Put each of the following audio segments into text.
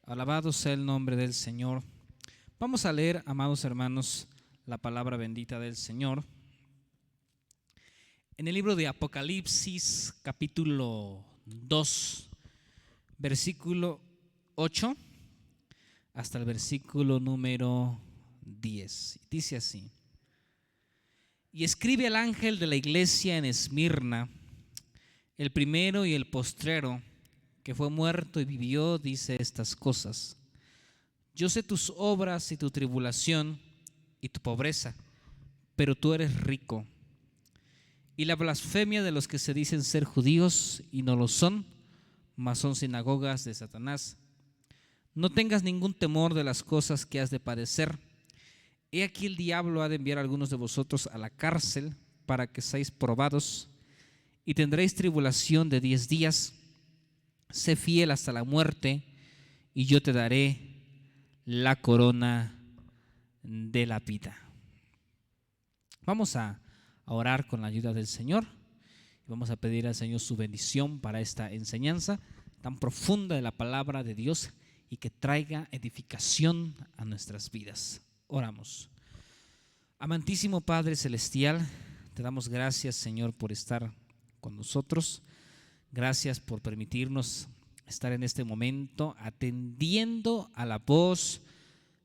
Alabado sea el nombre del Señor. Vamos a leer, amados hermanos, la palabra bendita del Señor. En el libro de Apocalipsis, capítulo 2, versículo 8 hasta el versículo número 10. Dice así: Y escribe al ángel de la iglesia en Esmirna, el primero y el postrero, que fue muerto y vivió, dice estas cosas. Yo sé tus obras y tu tribulación y tu pobreza, pero tú eres rico. Y la blasfemia de los que se dicen ser judíos y no lo son, mas son sinagogas de Satanás. No tengas ningún temor de las cosas que has de padecer. He aquí el diablo ha de enviar a algunos de vosotros a la cárcel para que seáis probados, y tendréis tribulación de 10 días. Sé fiel hasta la muerte, y yo te daré la corona de la vida. Vamos a orar con la ayuda del Señor y vamos a pedir al Señor su bendición para esta enseñanza tan profunda de la palabra de Dios y que traiga edificación a nuestras vidas. Oramos. Amantísimo Padre Celestial, te damos gracias, Señor, por estar con nosotros. Gracias por permitirnos estar en este momento atendiendo a la voz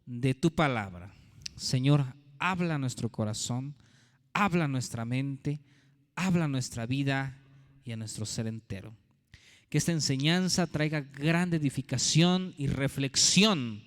de tu palabra. Señor, habla a nuestro corazón, habla a nuestra mente, habla a nuestra vida y a nuestro ser entero. Que esta enseñanza traiga gran edificación y reflexión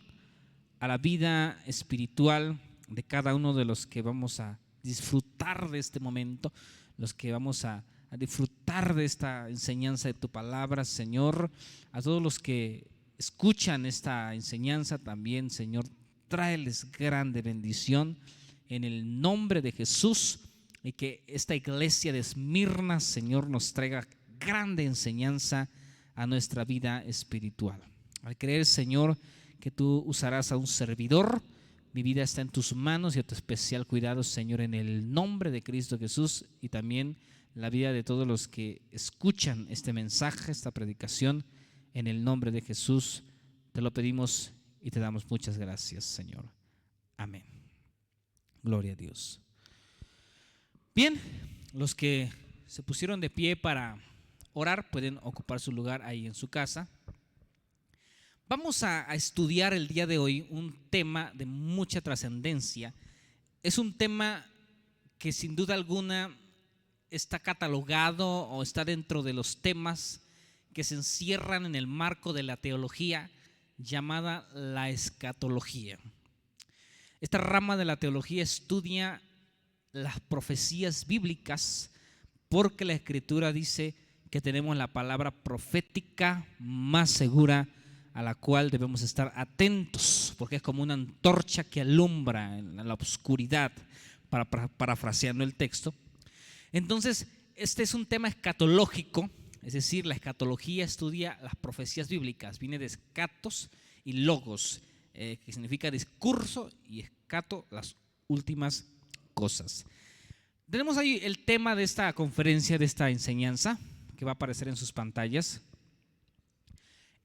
a la vida espiritual de cada uno de los que vamos a disfrutar de este momento, los que vamos a disfrutar de esta enseñanza de tu palabra, Señor. A todos los que escuchan esta enseñanza también, Señor, tráeles grande bendición en el nombre de Jesús, y que esta iglesia de Esmirna, Señor, nos traiga grande enseñanza a nuestra vida espiritual. Al creer, Señor, que tú usarás a un servidor, mi vida está en tus manos y a tu especial cuidado, Señor, en el nombre de Cristo Jesús, y también la vida de todos los que escuchan este mensaje, esta predicación, en el nombre de Jesús. Te lo pedimos y te damos muchas gracias, Señor. Amén. Gloria a Dios. Bien, los que se pusieron de pie para orar pueden ocupar su lugar ahí en su casa. Vamos a estudiar el día de hoy un tema de mucha trascendencia. Es un tema que sin duda alguna está catalogado o está dentro de los temas que se encierran en el marco de la teología llamada la escatología. Esta rama de la teología estudia las profecías bíblicas, porque la Escritura dice que tenemos la palabra profética más segura a la cual debemos estar atentos, porque es como una antorcha que alumbra en la oscuridad, parafraseando el texto. Entonces, este es un tema escatológico, es decir, la escatología estudia las profecías bíblicas. Viene de escatos y logos, que significa discurso, y escato, las últimas cosas. Tenemos ahí el tema de esta conferencia, de esta enseñanza, que va a aparecer en sus pantallas.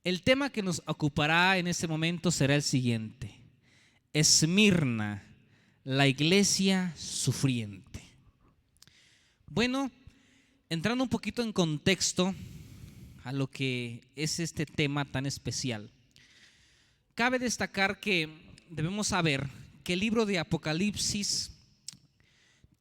El tema que nos ocupará en este momento será el siguiente: Esmirna, la iglesia sufriente. Bueno, entrando un poquito en contexto a lo que es este tema tan especial, cabe destacar que debemos saber que el libro de Apocalipsis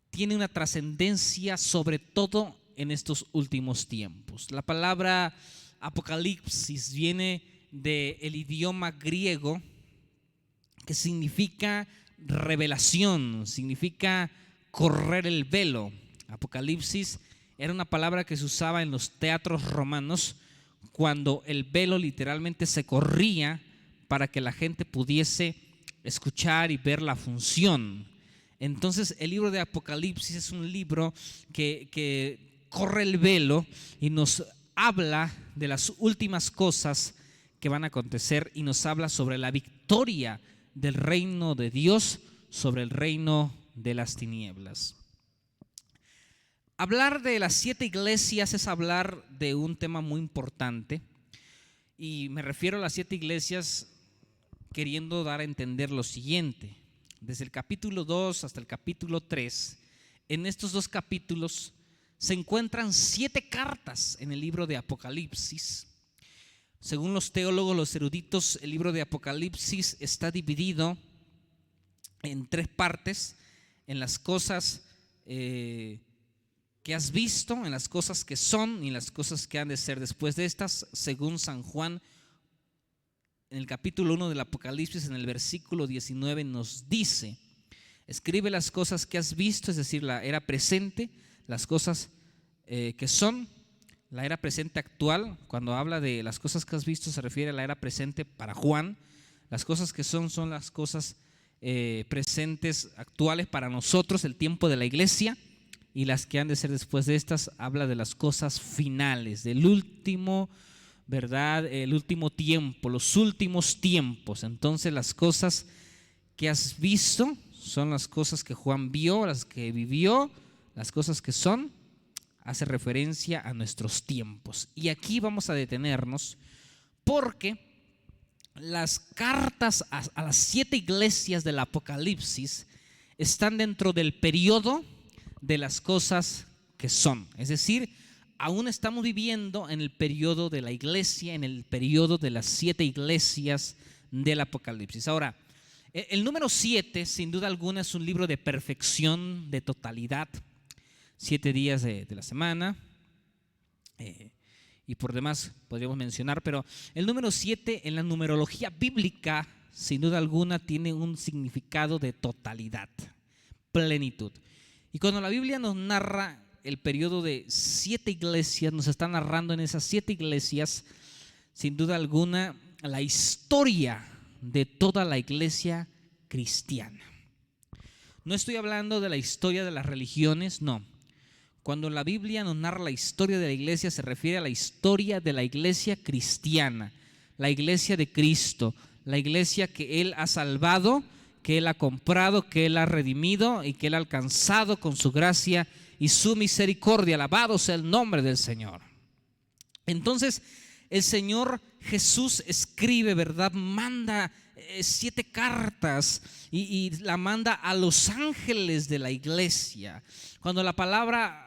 tiene una trascendencia sobre todo en estos últimos tiempos. La palabra Apocalipsis viene del idioma griego, que significa revelación, significa correr el velo. Apocalipsis era una palabra que se usaba en los teatros romanos cuando el velo literalmente se corría para que la gente pudiese escuchar y ver la función. Entonces el libro de Apocalipsis es un libro que corre el velo y nos habla de las últimas cosas que van a acontecer, y nos habla sobre la victoria del reino de Dios sobre el reino de las tinieblas. Hablar de las 7 iglesias es hablar de un tema muy importante, y me refiero a las 7 iglesias queriendo dar a entender lo siguiente. Desde el capítulo 2 hasta el capítulo 3, en estos dos capítulos se encuentran 7 cartas en el libro de Apocalipsis. Según los teólogos, los eruditos, el libro de Apocalipsis está dividido en 3 partes: en las cosas que has visto, en las cosas que son y en las cosas que han de ser después de estas. Según San Juan, en el capítulo 1 del Apocalipsis, en el versículo 19 nos dice: escribe las cosas que has visto, es decir, la era presente, las cosas que son, la era presente actual. Cuando habla de las cosas que has visto se refiere a la era presente para Juan. Las cosas que son las cosas presentes, actuales para nosotros, el tiempo de la iglesia. Y las que han de ser después de estas habla de las cosas finales, del último, ¿verdad? El último tiempo, los últimos tiempos. Entonces las cosas que has visto son las cosas que Juan vio, las que vivió. Las cosas que son hace referencia a nuestros tiempos. Y aquí vamos a detenernos porque las cartas a las 7 iglesias del Apocalipsis están dentro del periodo de las cosas que son. Es decir, aún estamos viviendo en el periodo de la iglesia, en el periodo de las 7 iglesias del Apocalipsis. Ahora, el número 7, sin duda alguna, es un libro de perfección, de totalidad. 7 días de la semana, y por demás podríamos mencionar, pero el número 7 en la numerología bíblica, sin duda alguna, tiene un significado de totalidad, plenitud. Y cuando la Biblia nos narra el periodo de 7 iglesias, nos está narrando en esas 7 iglesias, sin duda alguna, la historia de toda la iglesia cristiana. No estoy hablando de la historia de las religiones, no. Cuando la Biblia nos narra la historia de la iglesia, se refiere a la historia de la iglesia cristiana, la iglesia de Cristo, la iglesia que Él ha salvado, que Él ha comprado, que Él ha redimido y que Él ha alcanzado con su gracia y su misericordia. Alabado sea el nombre del Señor. Entonces, el Señor Jesús escribe, ¿verdad? Manda 7 cartas y la manda a los ángeles de la iglesia. Cuando la palabra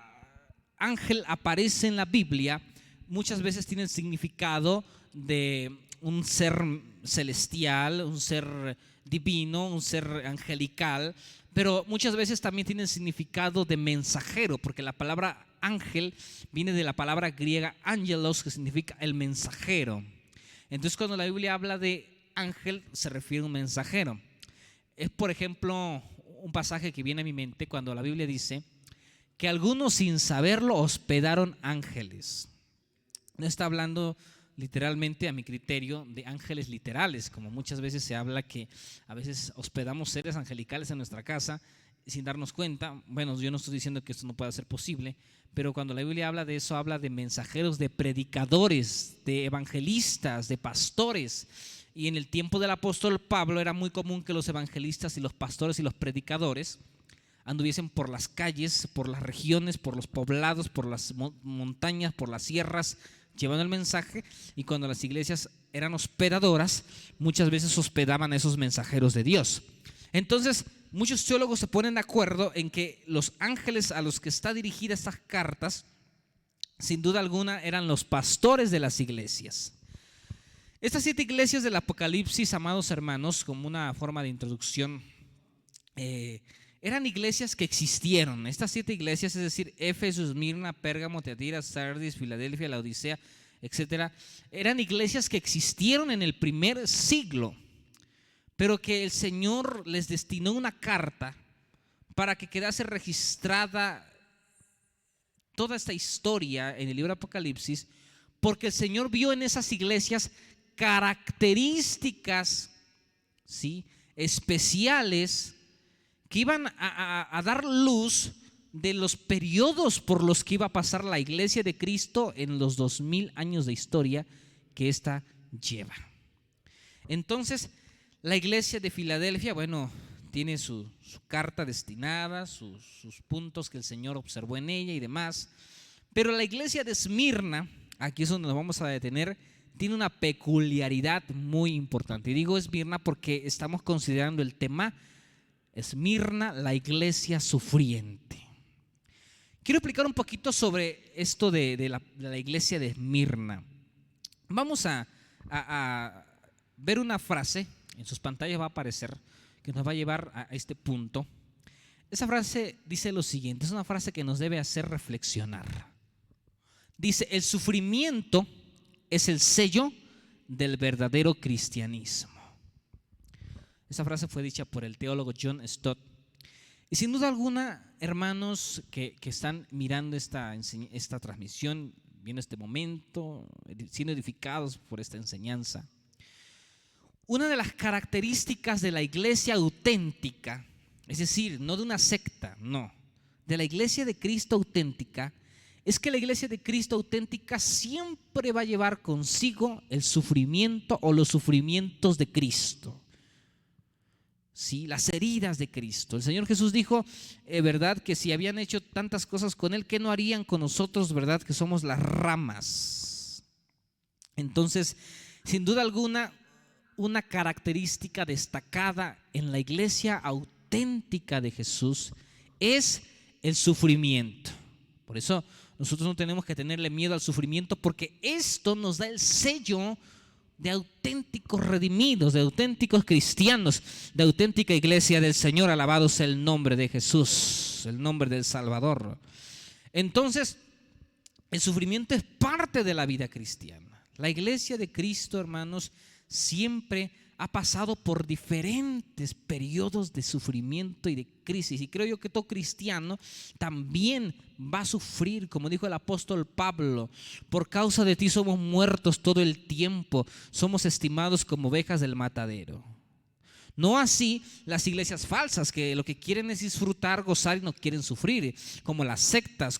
ángel aparece en la Biblia, muchas veces tiene el significado de un ser celestial, un ser divino, un ser angelical, pero muchas veces también tiene el significado de mensajero, porque la palabra ángel viene de la palabra griega angelos, que significa el mensajero. Entonces, cuando la Biblia habla de ángel, se refiere a un mensajero. Es, por ejemplo, un pasaje que viene a mi mente cuando la Biblia dice que algunos, sin saberlo, hospedaron ángeles. No está hablando literalmente, a mi criterio, de ángeles literales, como muchas veces se habla que a veces hospedamos seres angelicales en nuestra casa sin darnos cuenta. Bueno, yo no estoy diciendo que esto no pueda ser posible, pero cuando la Biblia habla de eso, habla de mensajeros, de predicadores, de evangelistas, de pastores. Y en el tiempo del apóstol Pablo era muy común que los evangelistas y los pastores y los predicadores anduviesen por las calles, por las regiones, por los poblados, por las montañas, por las sierras, llevando el mensaje. Y cuando las iglesias eran hospedadoras, muchas veces hospedaban a esos mensajeros de Dios. Entonces, muchos teólogos se ponen de acuerdo en que los ángeles a los que está dirigida estas cartas, sin duda alguna, eran los pastores de las iglesias. Estas 7 iglesias del Apocalipsis, amados hermanos, como una forma de introducción, eran iglesias que existieron. Estas 7 iglesias, es decir, Éfeso, Esmirna, Pérgamo, Tiatira, Sardis, Filadelfia, Laodicea, etcétera, eran iglesias que existieron en el primer siglo, pero que el Señor les destinó una carta para que quedase registrada toda esta historia en el libro de Apocalipsis, porque el Señor vio en esas iglesias características, ¿sí?, especiales que iban a dar luz de los periodos por los que iba a pasar la iglesia de Cristo en los 2000 años de historia que ésta lleva. Entonces, la iglesia de Filadelfia, bueno, tiene su carta destinada, sus puntos que el Señor observó en ella y demás. Pero la iglesia de Esmirna, aquí es donde nos vamos a detener, tiene una peculiaridad muy importante. Y digo Esmirna porque estamos considerando el tema Esmirna, la iglesia sufriente. Quiero explicar un poquito sobre esto de la iglesia de Esmirna. Vamos a ver una frase, en sus pantallas va a aparecer, que nos va a llevar a este punto. Esa frase dice lo siguiente, es una frase que nos debe hacer reflexionar. Dice: el sufrimiento es el sello del verdadero cristianismo. Esa frase fue dicha por el teólogo John Stott. Y sin duda alguna, hermanos que están mirando esta transmisión, viendo este momento, siendo edificados por esta enseñanza, una de las características de la iglesia auténtica, es decir, no de una secta, no, de la iglesia de Cristo auténtica, es que la iglesia de Cristo auténtica siempre va a llevar consigo el sufrimiento o los sufrimientos de Cristo. Sí, las heridas de Cristo. El Señor Jesús dijo, verdad, que si habían hecho tantas cosas con Él, ¿qué no harían con nosotros, verdad, que somos las ramas? Entonces, sin duda alguna, una característica destacada en la iglesia auténtica de Jesús es el sufrimiento. Por eso nosotros no tenemos que tenerle miedo al sufrimiento, porque esto nos da el sello de auténticos redimidos, de auténticos cristianos, de auténtica iglesia del Señor. Alabado sea el nombre de Jesús, el nombre del Salvador. Entonces, el sufrimiento es parte de la vida cristiana. La iglesia de Cristo, hermanos, siempre ha pasado por diferentes periodos de sufrimiento y de crisis. Y creo yo que todo cristiano también va a sufrir, como dijo el apóstol Pablo: por causa de ti somos muertos todo el tiempo, somos estimados como ovejas del matadero. No así las iglesias falsas, que lo que quieren es disfrutar, gozar y no quieren sufrir, como las sectas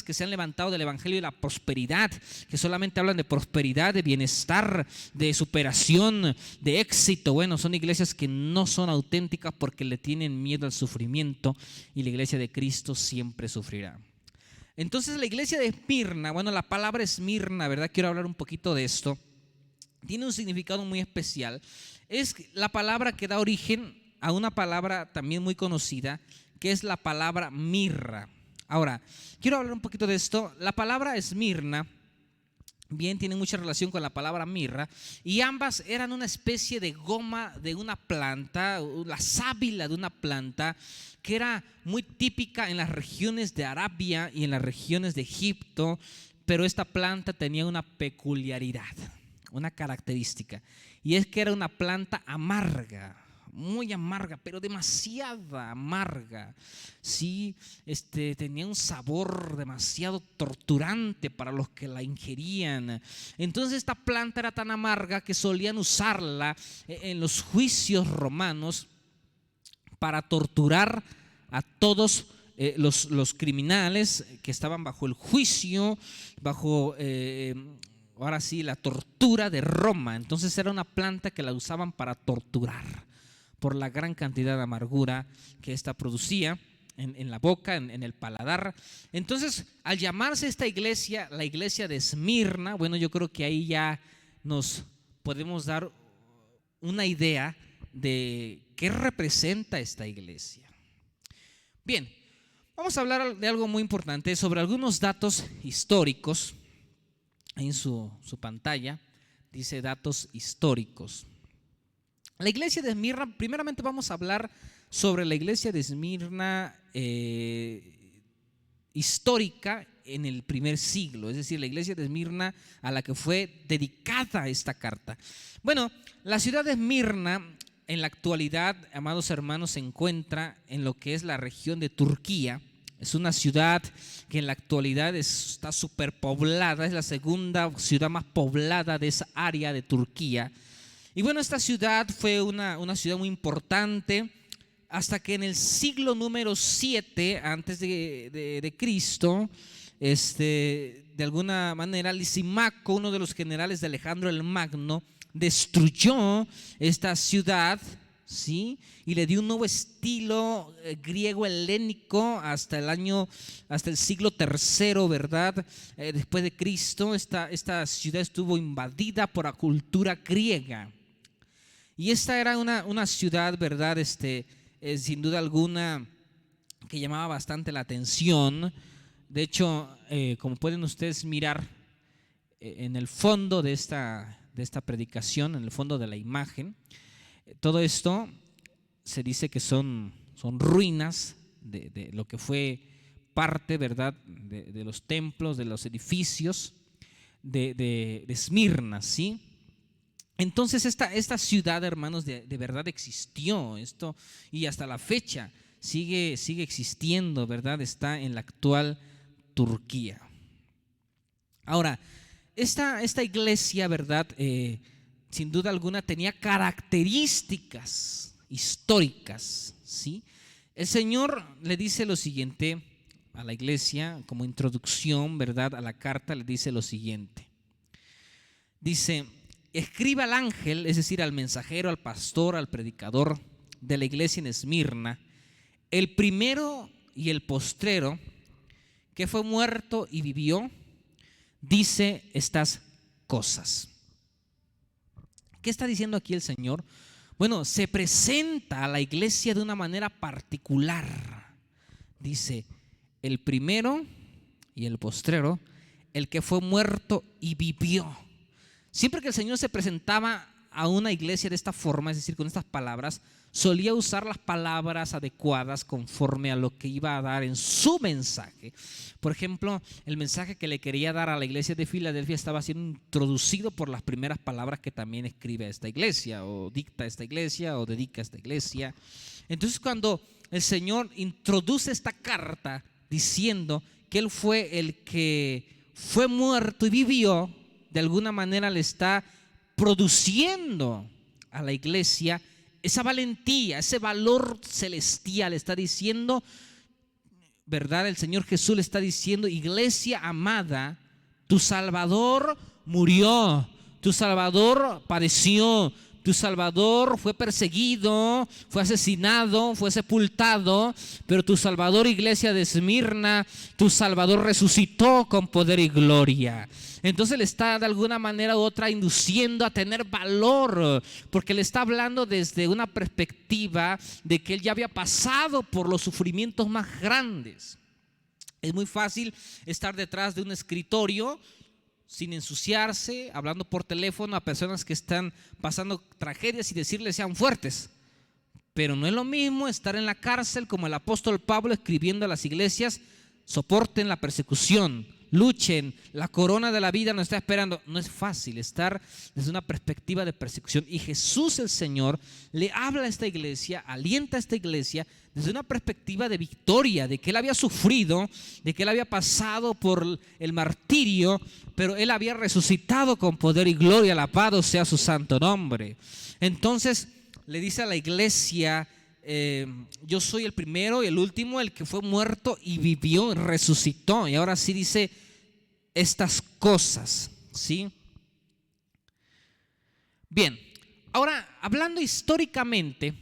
que se han levantado del evangelio de la prosperidad, que solamente hablan de prosperidad, de bienestar, de superación, de éxito. Bueno, son iglesias que no son auténticas porque le tienen miedo al sufrimiento, y la iglesia de Cristo siempre sufrirá. Entonces, la iglesia de Esmirna, bueno, la palabra Esmirna, ¿verdad? Quiero hablar un poquito de esto. Tiene un significado muy especial. Es la palabra que da origen a una palabra también muy conocida, que es la palabra mirra. Ahora, quiero hablar un poquito de esto. La palabra Esmirna, bien, tiene mucha relación con la palabra mirra, y ambas eran una especie de goma de una planta, la sábila de una planta, que era muy típica en las regiones de Arabia y en las regiones de Egipto. Pero esta planta tenía una peculiaridad, una característica, y es que era una planta amarga, muy amarga, pero demasiada amarga. Sí, tenía un sabor demasiado torturante para los que la ingerían. Entonces esta planta era tan amarga que solían usarla en los juicios romanos para torturar a todos los criminales que estaban bajo el juicio, bajo ahora sí, la tortura de Roma. Entonces era una planta que la usaban para torturar por la gran cantidad de amargura que esta producía en la boca, en el paladar. Entonces, al llamarse esta iglesia la iglesia de Esmirna, bueno, yo creo que ahí ya nos podemos dar una idea de qué representa esta iglesia. Bien, vamos a hablar de algo muy importante, sobre algunos datos históricos. En su pantalla dice datos históricos. La iglesia de Esmirna, primeramente vamos a hablar sobre la iglesia de Esmirna histórica en el primer siglo, es decir, la iglesia de Esmirna a la que fue dedicada esta carta. Bueno, la ciudad de Esmirna en la actualidad, amados hermanos, se encuentra en lo que es la región de Turquía. Es una ciudad que en la actualidad está superpoblada, es la segunda ciudad más poblada de esa área de Turquía. Y bueno, esta ciudad fue una ciudad muy importante hasta que en el siglo número 7 antes de Cristo, de alguna manera Lisimaco, uno de los generales de Alejandro el Magno, destruyó esta ciudad ¿sí? Y le dio un nuevo estilo griego helénico hasta el siglo III, ¿verdad? Después de Cristo, esta ciudad estuvo invadida por la cultura griega. Y esta era una ciudad, ¿verdad? Sin duda alguna, que llamaba bastante la atención. De hecho, como pueden ustedes mirar en el fondo de esta predicación, en el fondo de la imagen, todo esto se dice que son ruinas de lo que fue parte, ¿verdad?, de los templos, de los edificios de Esmirna, ¿sí? Entonces esta ciudad, hermanos, de verdad existió, y hasta la fecha sigue existiendo, ¿verdad? Está en la actual Turquía. Ahora, esta iglesia, ¿verdad?, sin duda alguna tenía características históricas, ¿sí? El Señor le dice lo siguiente a la iglesia, como introducción, ¿verdad?, a la carta, le dice lo siguiente. Dice: escribe al ángel, es decir, al mensajero, al pastor, al predicador de la iglesia en Esmirna, el primero y el postrero, que fue muerto y vivió, dice estas cosas. ¿Qué está diciendo aquí el Señor? Bueno, se presenta a la iglesia de una manera particular. Dice: el primero y el postrero, el que fue muerto y vivió. Siempre que el Señor se presentaba a una iglesia de esta forma, es decir, con estas palabras, solía usar las palabras adecuadas conforme a lo que iba a dar en su mensaje. Por ejemplo, el mensaje que le quería dar a la iglesia de Filadelfia estaba siendo introducido por las primeras palabras que también escribe a esta iglesia, o dicta a esta iglesia, o dedica a esta iglesia. Entonces, cuando el Señor introduce esta carta diciendo que Él fue el que fue muerto y vivió, de alguna manera le está produciendo a la iglesia esa valentía, ese valor celestial. Está diciendo, ¿verdad? El Señor Jesús le está diciendo: iglesia amada, tu Salvador murió, tu Salvador padeció, tu Salvador fue perseguido, fue asesinado, fue sepultado, pero tu Salvador, iglesia de Esmirna, tu Salvador resucitó con poder y gloria. Entonces le está de alguna manera u otra induciendo a tener valor, porque le está hablando desde una perspectiva de que él ya había pasado por los sufrimientos más grandes. Es muy fácil estar detrás de un escritorio sin ensuciarse, hablando por teléfono a personas que están pasando tragedias y decirles sean fuertes. Pero no es lo mismo estar en la cárcel como el apóstol Pablo escribiendo a las iglesias: soporten la persecución, luchen, la corona de la vida nos está esperando. No es fácil estar desde una perspectiva de persecución, y Jesús el Señor le habla a esta iglesia, alienta a esta iglesia desde una perspectiva de victoria, de que él había sufrido, de que él había pasado por el martirio, pero él había resucitado con poder y gloria. Alabado sea su santo nombre. Entonces le dice a la iglesia: yo soy el primero y el último, el que fue muerto y vivió, resucitó. Y ahora sí dice estas cosas, ¿sí? Bien, ahora hablando históricamente,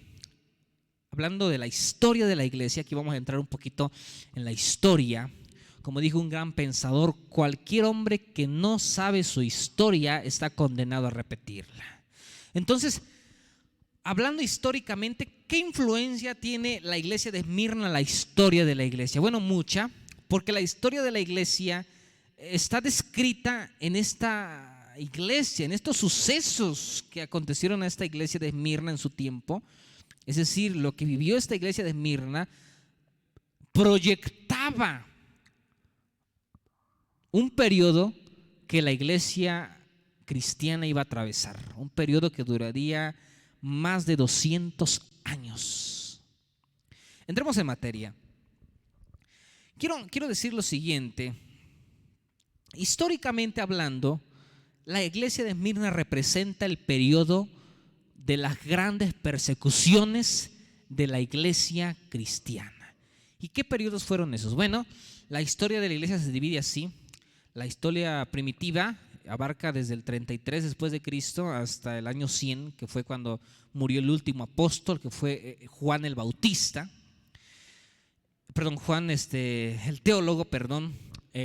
hablando de la historia de la iglesia, aquí vamos a entrar un poquito en la historia. Como dijo un gran pensador: cualquier hombre que no sabe su historia está condenado a repetirla. Entonces, hablando históricamente, ¿qué influencia tiene la iglesia de Esmirna en la historia de la iglesia? Bueno, mucha, porque la historia de la iglesia está descrita en esta iglesia, en estos sucesos que acontecieron a esta iglesia de Esmirna en su tiempo. Es decir, lo que vivió esta iglesia de Esmirna proyectaba un periodo que la iglesia cristiana iba a atravesar, un periodo que duraría más de 200 años. Entremos en materia. Quiero decir lo siguiente. Históricamente hablando, la iglesia de Esmirna representa el periodo de las grandes persecuciones de la iglesia cristiana. ¿Y qué periodos fueron esos? Bueno, la historia de la iglesia se divide así: la historia primitiva, abarca desde el 33 después de Cristo hasta el año 100, que fue cuando murió el último apóstol, que fue Juan el Bautista. Juan el teólogo,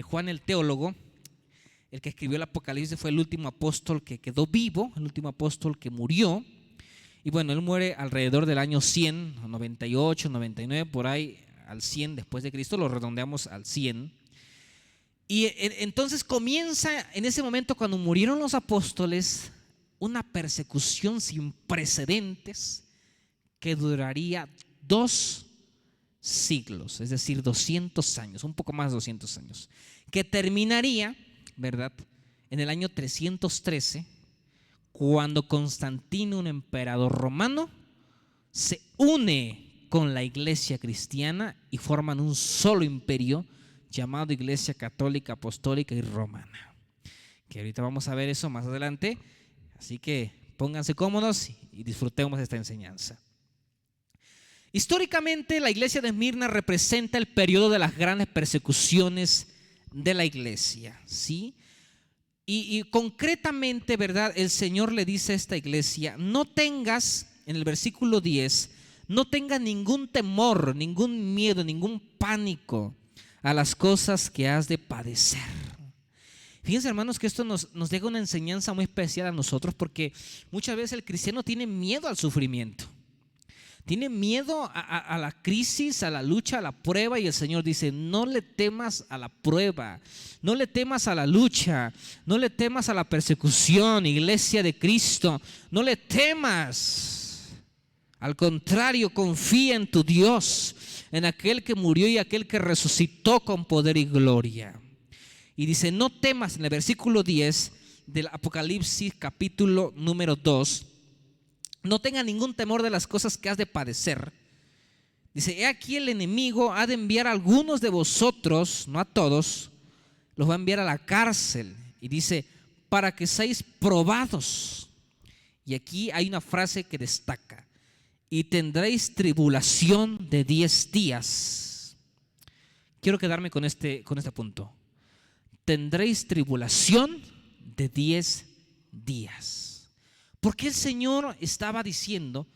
Juan el teólogo, el que escribió el Apocalipsis, fue el último apóstol que quedó vivo, el último apóstol que murió. Y bueno, él muere alrededor del año 100, 98, 99, por ahí al 100 después de Cristo, lo redondeamos al 100. Y entonces comienza en ese momento, cuando murieron los apóstoles, una persecución sin precedentes que duraría 2 siglos, es decir, 200 años, un poco más de 200 años, que terminaría, ¿verdad?, en el año 313, cuando Constantino, un emperador romano, se une con la iglesia cristiana y forman un solo imperio llamado Iglesia Católica, Apostólica y Romana, que ahorita vamos a ver eso más adelante, así que pónganse cómodos y disfrutemos esta enseñanza. Históricamente, la iglesia de Esmirna representa el periodo de las grandes persecuciones de la iglesia, ¿sí? Y concretamente, ¿verdad?, el Señor le dice a esta iglesia: no tengas, en el versículo 10, no tengas ningún temor, ningún miedo, ningún pánico a las cosas que has de padecer. Fíjense, hermanos, que esto nos deja una enseñanza muy especial a nosotros, porque muchas veces el cristiano tiene miedo al sufrimiento, tiene miedo a la crisis, a la lucha, a la prueba, y el Señor dice: no le temas a la prueba, no le temas a la lucha, no le temas a la persecución, iglesia de Cristo, no le temas. Al contrario, confía en tu Dios, en aquel que murió y aquel que resucitó con poder y gloria. Y dice: no temas, en el versículo 10 del Apocalipsis capítulo número 2, no tenga ningún temor de las cosas que has de padecer. Dice: he aquí el enemigo ha de enviar a algunos de vosotros, no a todos, los va a enviar a la cárcel. Y dice: para que seáis probados. Y aquí hay una frase que destaca: y tendréis tribulación de 10 días. Quiero quedarme con este punto. Tendréis tribulación de 10 días. Porque el Señor estaba diciendo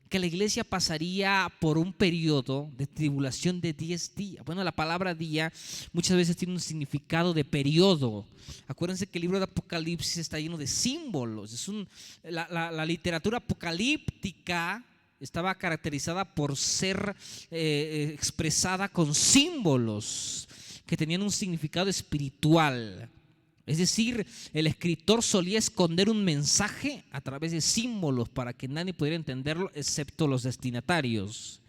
que la iglesia pasaría por un periodo de tribulación de 10 días. Bueno, la palabra día muchas veces tiene un significado de periodo. Acuérdense que el libro de Apocalipsis está lleno de símbolos. La literatura apocalíptica estaba caracterizada por ser expresada con símbolos que tenían un significado espiritual. Es decir, el escritor solía esconder un mensaje a través de símbolos para que nadie pudiera entenderlo excepto los destinatarios.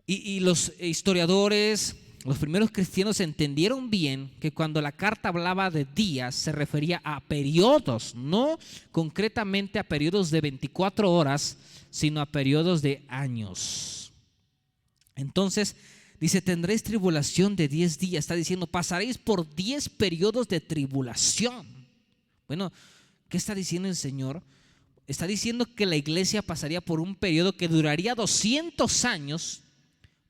Y los historiadores, los primeros cristianos, entendieron bien que cuando la carta hablaba de días se refería a periodos, no concretamente a periodos de 24 horas, sino a periodos de años. Entonces dice: tendréis tribulación de 10 días. Está diciendo: pasaréis por 10 periodos de tribulación. Bueno, ¿qué está diciendo el Señor? Está diciendo que la iglesia pasaría por un periodo que duraría 200 años,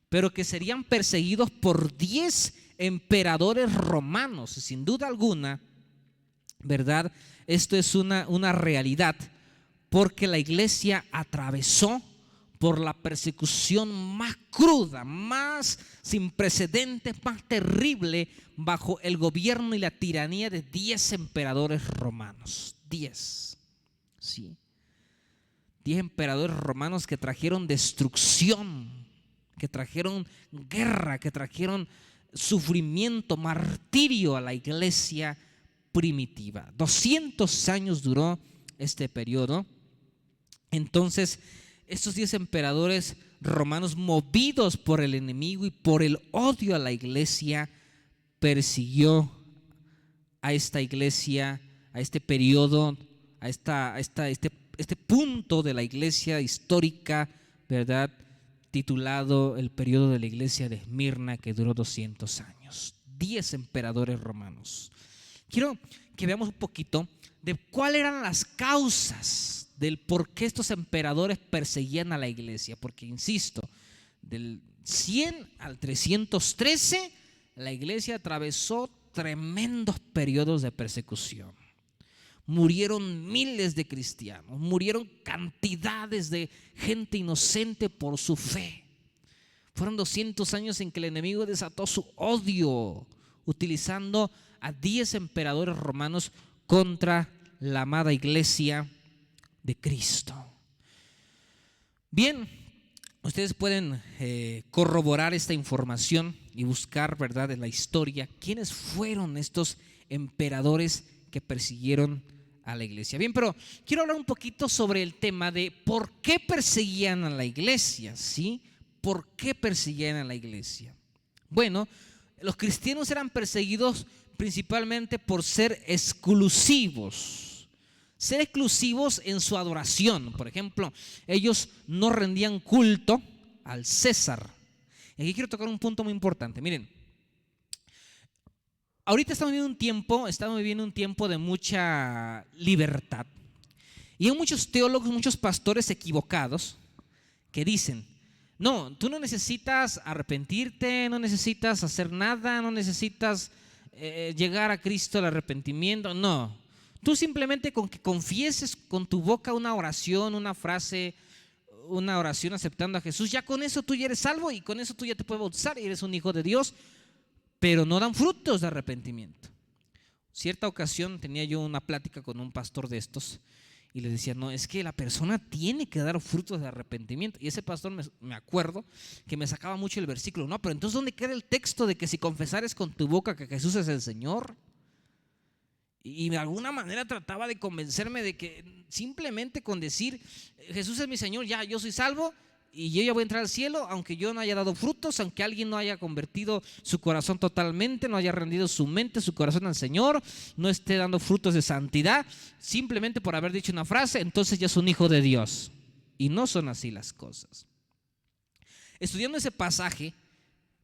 pero que serían perseguidos por 10 emperadores romanos. Y sin duda alguna, ¿verdad?, esto es una realidad, porque la iglesia atravesó por la persecución más cruda, más sin precedentes, más terrible, bajo el gobierno y la tiranía de 10 emperadores romanos. 10, ¿sí? 10 emperadores romanos que trajeron destrucción, que trajeron guerra, que trajeron sufrimiento, martirio a la iglesia primitiva. 200 años duró este periodo. Entonces, estos 10 emperadores romanos, movidos por el enemigo y por el odio a la iglesia, persiguió a esta iglesia, a este periodo, a este punto de la iglesia histórica, ¿verdad?, titulado el periodo de la iglesia de Esmirna, que duró 200 años. 10 emperadores romanos. Quiero que veamos un poquito de cuáles eran las causas del por qué estos emperadores perseguían a la iglesia. Porque, insisto, del 100 al 313, la iglesia atravesó tremendos periodos de persecución. Murieron miles de cristianos, murieron cantidades de gente inocente por su fe. Fueron 200 años en que el enemigo desató su odio, utilizando a 10 emperadores romanos contra la amada iglesia de Cristo. Bien, ustedes pueden corroborar esta información y buscar, ¿verdad?, en la historia quiénes fueron estos emperadores que persiguieron a la iglesia. Bien, pero quiero hablar un poquito sobre el tema de por qué perseguían a la iglesia, ¿sí? ¿Por qué perseguían a la iglesia? Bueno, los cristianos eran perseguidos principalmente por ser exclusivos en su adoración. Por ejemplo, ellos no rendían culto al César. Y aquí quiero tocar un punto muy importante. Miren, ahorita estamos viviendo un tiempo de mucha libertad. Y hay muchos teólogos, muchos pastores equivocados que dicen: no, tú no necesitas arrepentirte, no necesitas hacer nada, no necesitas llegar a Cristo al arrepentimiento. No, tú simplemente con que confieses con tu boca una oración, una frase, una oración aceptando a Jesús, ya con eso tú ya eres salvo y con eso tú ya te puedes bautizar y eres un hijo de Dios. Pero no dan frutos de arrepentimiento. Cierta ocasión tenía yo una plática con un pastor de estos y le decía: no, es que la persona tiene que dar frutos de arrepentimiento. Y ese pastor me acuerdo que me sacaba mucho el versículo: no, pero entonces ¿dónde queda el texto de que si confesares con tu boca que Jesús es el Señor? Y de alguna manera trataba de convencerme de que simplemente con decir Jesús es mi Señor, ya yo soy salvo y yo ya voy a entrar al cielo, aunque yo no haya dado frutos, aunque alguien no haya convertido su corazón totalmente, no haya rendido su mente, su corazón al Señor, no esté dando frutos de santidad, simplemente por haber dicho una frase, entonces ya es un hijo de Dios. Y no son así las cosas. Estudiando ese pasaje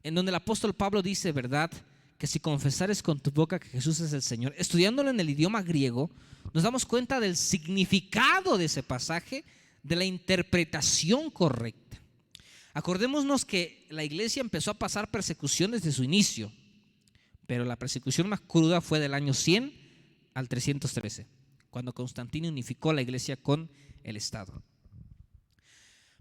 en donde el apóstol Pablo dice, ¿verdad?, que si confesares con tu boca que Jesús es el Señor, estudiándolo en el idioma griego, nos damos cuenta del significado de ese pasaje, de la interpretación correcta. Acordémonos que la iglesia empezó a pasar persecución desde su inicio, pero la persecución más cruda fue del año 100 al 313, cuando Constantino unificó la iglesia con el Estado.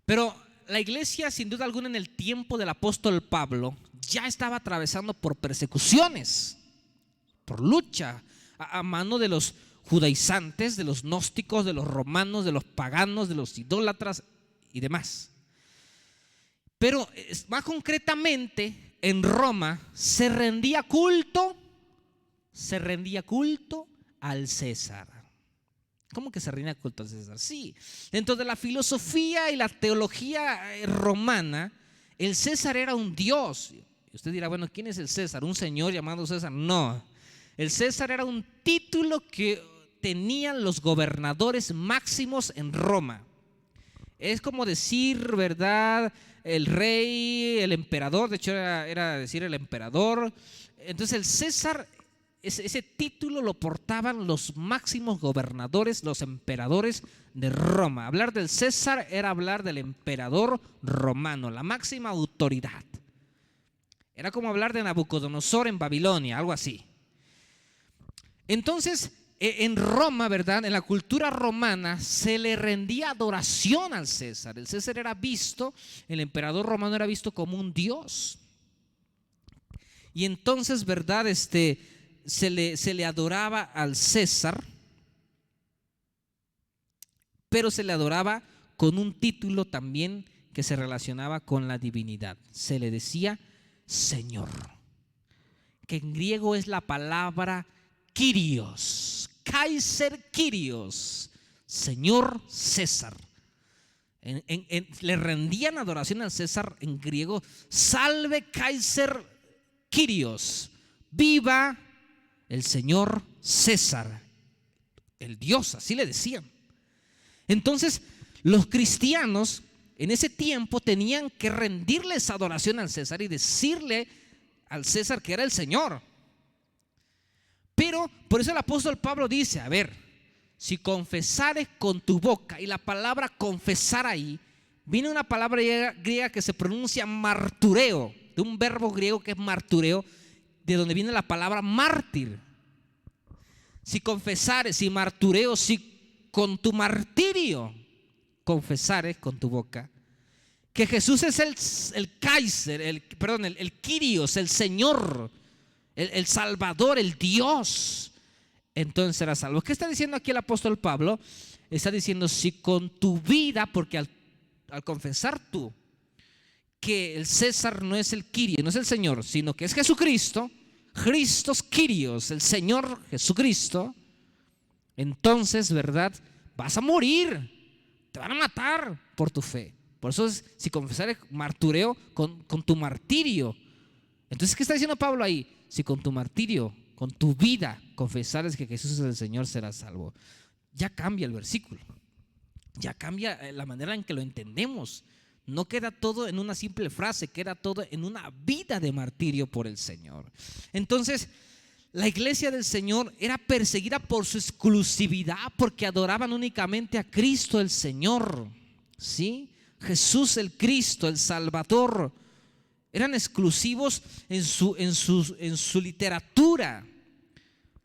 Pero la iglesia, sin duda alguna, en el tiempo del apóstol Pablo, ya estaba atravesando por persecuciones, por lucha a mano de los judaizantes, de los gnósticos, de los romanos, de los paganos, de los idólatras y demás. Pero más concretamente, en Roma se rendía culto al César. ¿Cómo que se rendía culto al César? Sí, dentro de la filosofía y la teología romana, el César era un dios. Y usted dirá, bueno, ¿quién es el César? ¿Un señor llamado César? No, el César era un título que tenían los gobernadores máximos en Roma. Es como decir, ¿verdad?, el rey, el emperador. De hecho era decir el emperador. Entonces el César, ese título lo portaban los máximos gobernadores, los emperadores de Roma. Hablar del César era hablar del emperador romano, la máxima autoridad. Era como hablar de Nabucodonosor en Babilonia, algo así. Entonces, en Roma, ¿verdad?, en la cultura romana se le rendía adoración al César. El César era visto, el emperador romano era visto como un dios. Y entonces, ¿verdad?, se le adoraba al César, pero se le adoraba con un título también que se relacionaba con la divinidad. Se le decía Señor, que en griego es la palabra Kyrios, Kaiser Kyrios, Señor César. Le rendían adoración al César en griego: Salve Kaiser Kyrios, viva el Señor César, el Dios, así le decían. Entonces los cristianos en ese tiempo tenían que rendirles adoración al César y decirle al César que era el Señor. Pero por eso el apóstol Pablo dice: a ver, si confesares con tu boca, y la palabra confesar ahí viene una palabra griega que se pronuncia martureo, de un verbo griego que es martureo, de donde viene la palabra mártir. si confesares, si martureo, si con tu martirio confesares con tu boca que Jesús es el Kaiser, el Kyrios, el Señor, el Salvador, el Dios, entonces serás salvo. ¿Qué está diciendo aquí el apóstol Pablo? Está diciendo, si con tu vida, porque al confesar tú que el César no es el Kyrios, no es el Señor, sino que es Jesucristo, Christos Kyrios, el Señor Jesucristo, entonces, ¿verdad? Vas a morir, te van a matar por tu fe. Por eso es, si confesar martureo con tu martirio. Entonces, ¿qué está diciendo Pablo ahí? Si con tu martirio, con tu vida, confesares que Jesús es el Señor, serás salvo. Ya cambia el versículo. Ya cambia la manera en que lo entendemos. No queda todo en una simple frase, queda todo en una vida de martirio por el Señor. Entonces, la iglesia del Señor era perseguida por su exclusividad, porque adoraban únicamente a Cristo el Señor, ¿sí? Jesús el Cristo, el Salvador. Eran exclusivos en su literatura.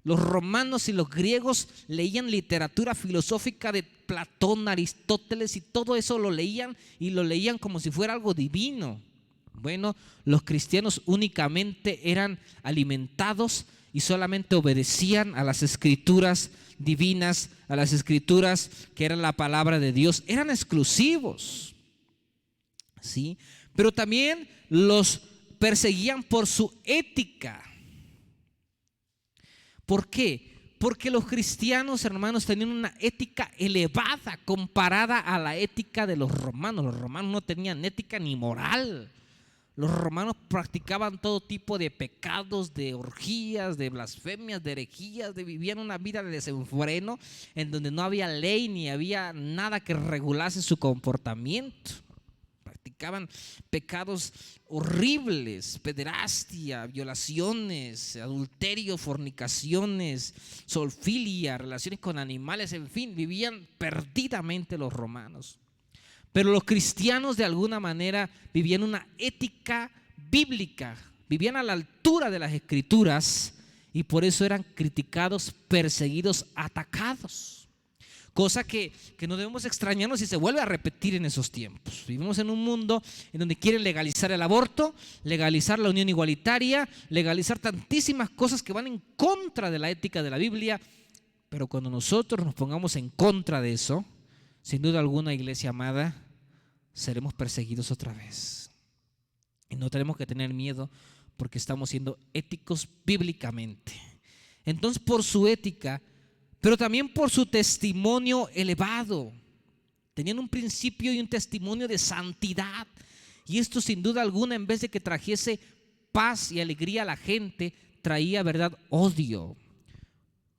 Los romanos y los griegos leían literatura filosófica de Platón, Aristóteles, y todo eso lo leían, y lo leían como si fuera algo divino. Bueno, los cristianos únicamente eran alimentados y solamente obedecían a las escrituras divinas, a las escrituras que eran la palabra de Dios. Eran exclusivos, ¿sí? Pero también los perseguían por su ética. ¿Por qué? Porque los cristianos, hermanos, tenían una ética elevada comparada a la ética de los romanos. Los romanos no tenían ética ni moral. Los romanos practicaban todo tipo de pecados, de orgías, de blasfemias, de herejías, vivían una vida de desenfreno en donde no había ley ni había nada que regulase su comportamiento. Practicaban pecados horribles, pederastia, violaciones, adulterio, fornicaciones, zoofilia, relaciones con animales, en fin, vivían perdidamente los romanos. Pero los cristianos de alguna manera vivían una ética bíblica, vivían a la altura de las escrituras, y por eso eran criticados, perseguidos, atacados. Cosa que no debemos extrañarnos si se vuelve a repetir en esos tiempos. Vivimos en un mundo en donde quieren legalizar el aborto, legalizar la unión igualitaria, legalizar tantísimas cosas que van en contra de la ética de la Biblia. Pero cuando nosotros nos pongamos en contra de eso, sin duda alguna, iglesia amada, seremos perseguidos otra vez. Y no tenemos que tener miedo, porque estamos siendo éticos bíblicamente. Entonces, por su ética, pero también por su testimonio elevado, tenían un principio y un testimonio de santidad. Y esto, sin duda alguna, en vez de que trajese paz y alegría a la gente, traía, ¿verdad?, odio.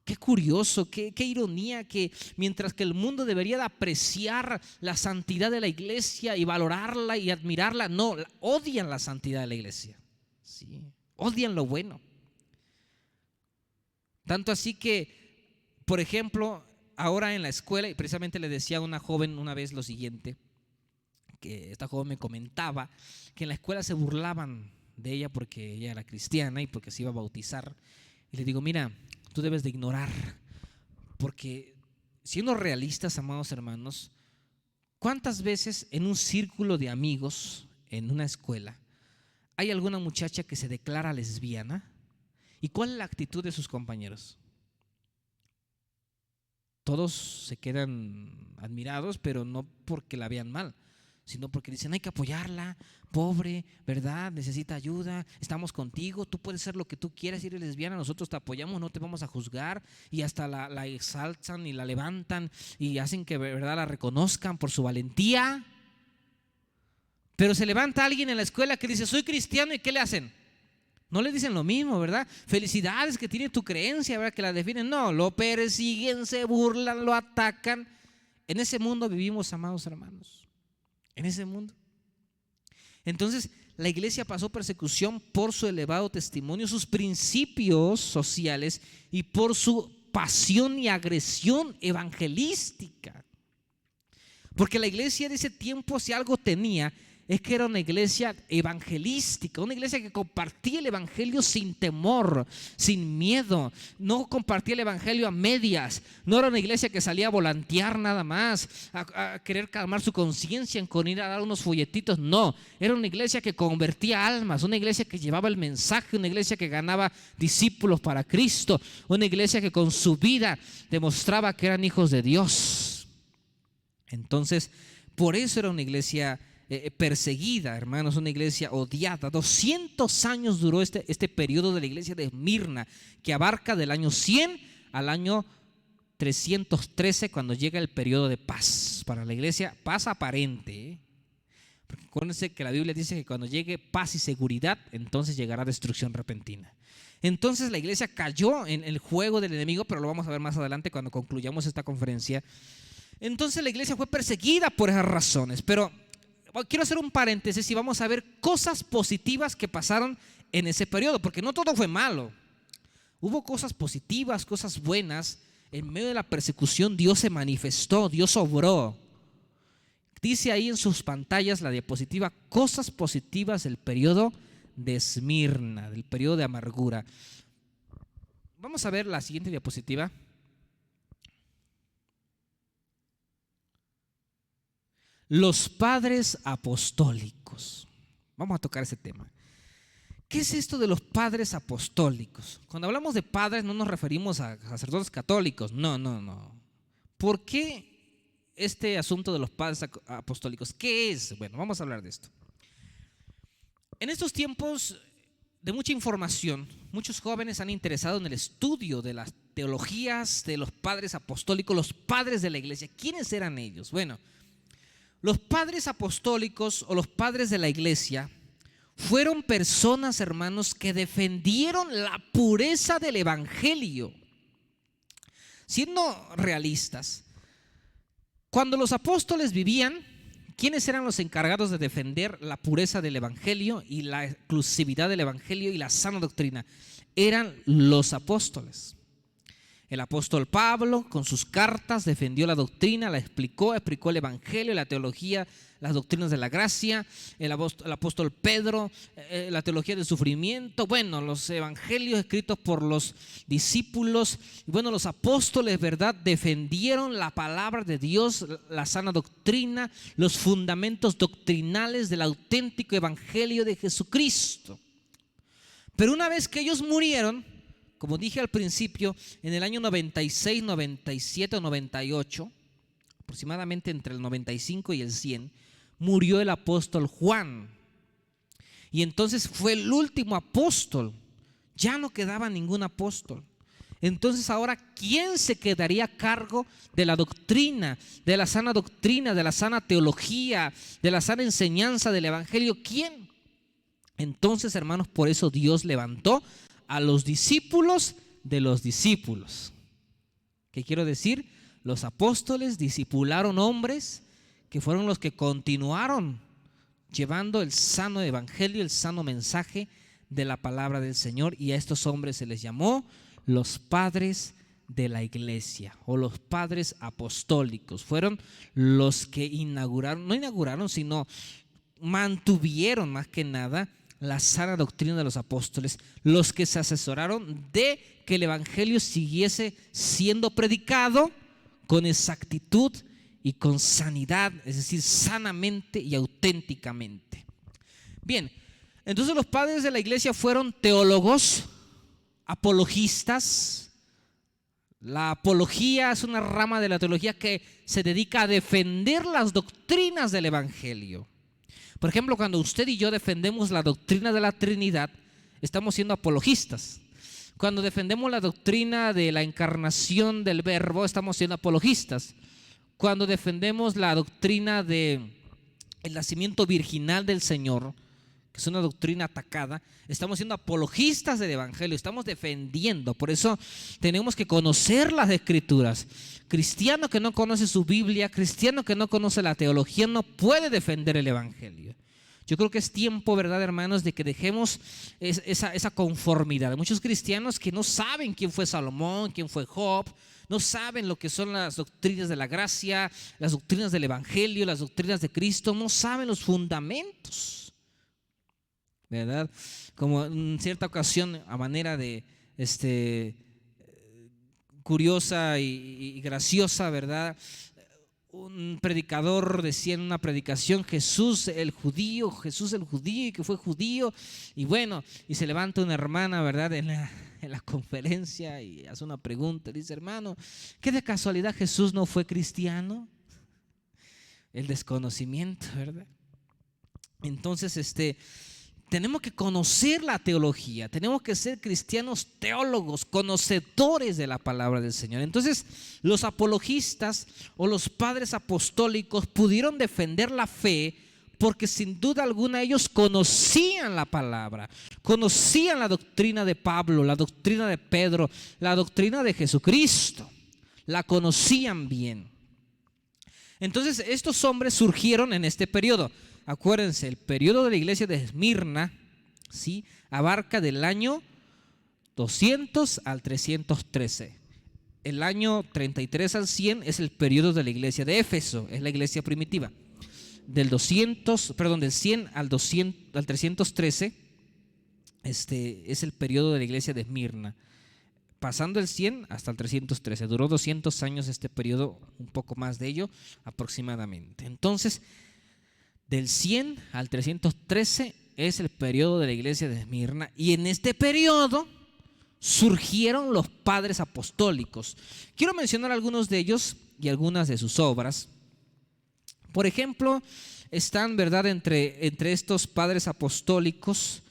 Qué curioso, qué ironía, que mientras que el mundo debería de apreciar la santidad de la iglesia y valorarla y admirarla, no, odian la santidad de la iglesia, ¿sí? Odian lo bueno. Tanto así que, por ejemplo, ahora en la escuela, y precisamente le decía a una joven una vez lo siguiente, que esta joven me comentaba que en la escuela se burlaban de ella porque ella era cristiana y porque se iba a bautizar. Y le digo, mira, tú debes de ignorar, porque siendo realistas, amados hermanos, ¿cuántas veces en un círculo de amigos en una escuela hay alguna muchacha que se declara lesbiana? ¿Y cuál es la actitud de sus compañeros? Todos se quedan admirados, pero no porque la vean mal, sino porque dicen, hay que apoyarla, pobre, ¿verdad? Necesita ayuda, estamos contigo, tú puedes ser lo que tú quieras, si eres lesbiana, nosotros te apoyamos, no te vamos a juzgar. Y hasta la exaltan y la levantan y hacen que, ¿verdad?, la reconozcan por su valentía. Pero se levanta alguien en la escuela que dice, soy cristiano, ¿y qué le hacen? No le dicen lo mismo, ¿verdad? Felicidades que tiene tu creencia, ¿verdad?, que la definen. No, lo persiguen, se burlan, lo atacan. En ese mundo vivimos, amados hermanos, en ese mundo. Entonces la iglesia pasó persecución por su elevado testimonio, sus principios sociales y por su pasión y agresión evangelística. Porque la iglesia de ese tiempo, si algo tenía, es que era una iglesia evangelística, una iglesia que compartía el evangelio sin temor, sin miedo. No compartía el evangelio a medias. No era una iglesia que salía a volantear nada más, a querer calmar su conciencia con ir a dar unos folletitos. No, era una iglesia que convertía almas, una iglesia que llevaba el mensaje, una iglesia que ganaba discípulos para Cristo, una iglesia que con su vida demostraba que eran hijos de Dios. Entonces, por eso era una iglesia perseguida, hermanos, una iglesia odiada. 200 años duró este periodo de la iglesia de Esmirna, que abarca del año 100 al año 313, cuando llega el periodo de paz para la iglesia, paz aparente, porque acuérdense que la Biblia dice que cuando llegue paz y seguridad, entonces llegará destrucción repentina. Entonces la iglesia cayó en el juego del enemigo, pero lo vamos a ver más adelante cuando concluyamos esta conferencia. Entonces la iglesia fue perseguida por esas razones, pero quiero hacer un paréntesis y vamos a ver cosas positivas que pasaron en ese periodo, porque no todo fue malo. Hubo cosas positivas, cosas buenas. En medio de la persecución Dios se manifestó, Dios obró. Dice ahí en sus pantallas la diapositiva, cosas positivas del periodo de Esmirna, del periodo de amargura. Vamos a ver la siguiente diapositiva. Los padres apostólicos. Vamos a tocar ese tema. ¿Qué es esto de los padres apostólicos? Cuando hablamos de padres no nos referimos a sacerdotes católicos. No. ¿Por qué este asunto de los padres apostólicos? ¿Qué es? Bueno, vamos a hablar de esto. En estos tiempos de mucha información, muchos jóvenes han interesado en el estudio de las teologías de los padres apostólicos, los padres de la iglesia. ¿Quiénes eran ellos? Bueno, los padres apostólicos o los padres de la iglesia fueron personas, hermanos, que defendieron la pureza del evangelio. Siendo realistas, cuando los apóstoles vivían, ¿quiénes eran los encargados de defender la pureza del evangelio y la exclusividad del evangelio y la sana doctrina? Eran los apóstoles. El apóstol Pablo con sus cartas defendió la doctrina, la explicó el evangelio, la teología, las doctrinas de la gracia. El apóstol Pedro, la teología del sufrimiento. Bueno, los evangelios escritos por los discípulos. Bueno, los apóstoles, ¿verdad?, defendieron la palabra de Dios, la sana doctrina, los fundamentos doctrinales del auténtico evangelio de Jesucristo. Pero una vez que ellos murieron, como dije al principio, en el año 96, 97 o 98, aproximadamente entre el 95 y el 100, murió el apóstol Juan. Y entonces fue el último apóstol. Ya no quedaba ningún apóstol. Entonces ahora, ¿quién se quedaría a cargo de la doctrina, de la sana doctrina, de la sana teología, de la sana enseñanza del evangelio? ¿Quién? Entonces, hermanos, por eso Dios levantó a los discípulos de los discípulos. ¿Qué quiero decir? Los apóstoles discipularon hombres que fueron los que continuaron llevando el sano evangelio, el sano mensaje de la palabra del Señor, y a estos hombres se les llamó los padres de la iglesia o los padres apostólicos. Fueron los que sino mantuvieron más que nada la sana doctrina de los apóstoles, los que se asesoraron de que el evangelio siguiese siendo predicado con exactitud y con sanidad, es decir, sanamente y auténticamente. Bien, entonces los padres de la iglesia fueron teólogos, apologistas. La apología es una rama de la teología que se dedica a defender las doctrinas del evangelio. Por ejemplo, cuando usted y yo defendemos la doctrina de la Trinidad, estamos siendo apologistas. Cuando defendemos la doctrina de la encarnación del Verbo, estamos siendo apologistas. Cuando defendemos la doctrina del nacimiento virginal del Señor, que es una doctrina atacada, estamos siendo apologistas del evangelio, estamos defendiendo. Por eso tenemos que conocer las escrituras. Cristiano que no conoce su Biblia, cristiano que no conoce la teología, no puede defender el evangelio. Yo creo que es tiempo, ¿verdad, hermanos?, de que dejemos esa conformidad. Hay muchos cristianos que no saben quién fue Salomón, quién fue Job, no saben lo que son las doctrinas de la gracia, las doctrinas del evangelio, las doctrinas de Cristo, no saben los fundamentos, ¿verdad? Como en cierta ocasión, a manera de curiosa y graciosa, ¿verdad? Un predicador decía en una predicación: Jesús el judío, y que fue judío. Y bueno, y se levanta una hermana, ¿verdad?, en la conferencia y hace una pregunta. Dice: hermano, ¿qué de casualidad Jesús no fue cristiano? El desconocimiento, ¿verdad? Entonces, tenemos que conocer la teología, tenemos que ser cristianos teólogos, conocedores de la palabra del Señor. Entonces, los apologistas o los padres apostólicos pudieron defender la fe porque sin duda alguna ellos conocían la palabra, conocían la doctrina de Pablo, la doctrina de Pedro, la doctrina de Jesucristo, la conocían bien. Entonces, estos hombres surgieron en este periodo. Acuérdense, el periodo de la iglesia de Esmirna, ¿sí?, abarca del año 200 al 313. El año 33 al 100 es el periodo de la iglesia de Éfeso, es la iglesia primitiva. Del 100 al 313 es el periodo de la iglesia de Esmirna. Pasando el 100 hasta el 313, duró 200 años este periodo, un poco más de ello aproximadamente. Entonces, del 100 al 313 es el periodo de la iglesia de Esmirna, y en este periodo surgieron los padres apostólicos. Quiero mencionar algunos de ellos y algunas de sus obras. Por ejemplo, están, ¿verdad?, entre estos padres apostólicos,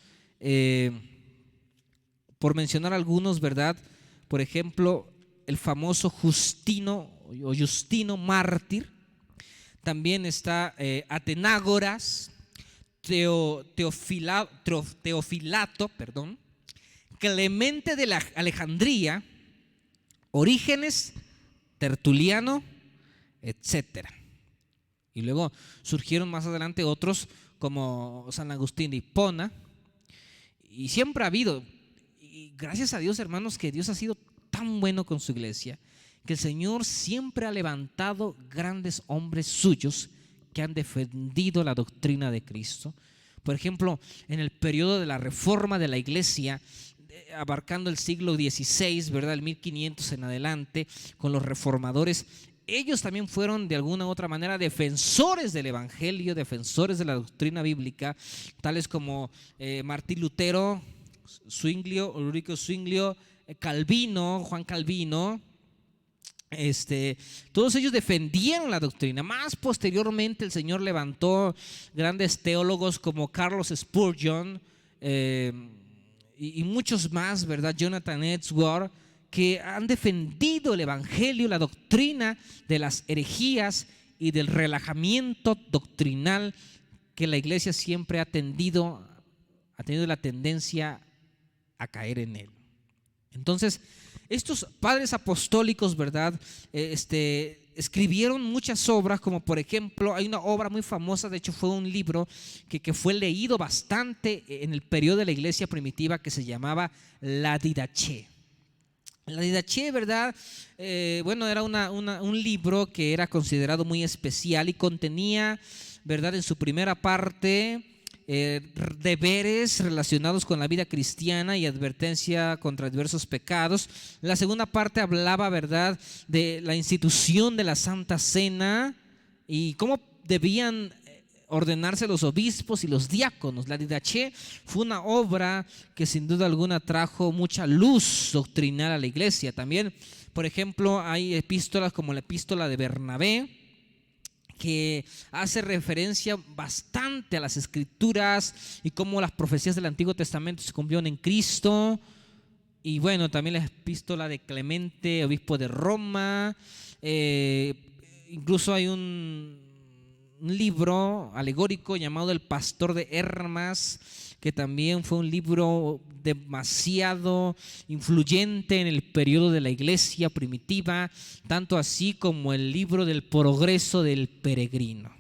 por mencionar algunos, ¿verdad? Por ejemplo, el famoso Justino mártir. También está Atenágoras, Teofilato, Clemente de la Alejandría, Orígenes, Tertuliano, etcétera. Y luego surgieron más adelante otros como San Agustín de Hipona. Y siempre ha habido, y gracias a Dios, hermanos, que Dios ha sido tan bueno con su iglesia, que el Señor siempre ha levantado grandes hombres suyos que han defendido la doctrina de Cristo. Por ejemplo, en el periodo de la reforma de la iglesia, abarcando el siglo XVI, ¿verdad?, el 1500 en adelante, con los reformadores, ellos también fueron de alguna u otra manera defensores del evangelio, defensores de la doctrina bíblica, tales como Martín Lutero, Ulrico Zwinglio, Calvino, Juan Calvino. Todos ellos defendieron la doctrina. Más posteriormente el Señor levantó grandes teólogos como Carlos Spurgeon y muchos más, ¿verdad?, Jonathan Edwards, que han defendido el evangelio, la doctrina de las herejías y del relajamiento doctrinal que la iglesia siempre ha tenido la tendencia a caer en él. Entonces, estos padres apostólicos, ¿verdad?, escribieron muchas obras, como por ejemplo, hay una obra muy famosa, de hecho fue un libro que fue leído bastante en el periodo de la iglesia primitiva, que se llamaba La Didache. La Didache, ¿verdad? Era un libro que era considerado muy especial y contenía, ¿verdad?, en su primera parte deberes relacionados con la vida cristiana y advertencia contra diversos pecados. La segunda parte hablaba, ¿verdad?, de la institución de la Santa Cena y cómo debían ordenarse los obispos y los diáconos. La Didache fue una obra que sin duda alguna trajo mucha luz doctrinal a la iglesia. También, por ejemplo, hay epístolas como la epístola de Bernabé, que hace referencia bastante a las escrituras y cómo las profecías del Antiguo Testamento se cumplieron en Cristo. Y bueno, también la epístola de Clemente, obispo de Roma. Incluso hay un libro alegórico llamado El Pastor de Hermas, que también fue un libro demasiado influyente en el periodo de la iglesia primitiva, tanto así como el libro del Progreso del Peregrino.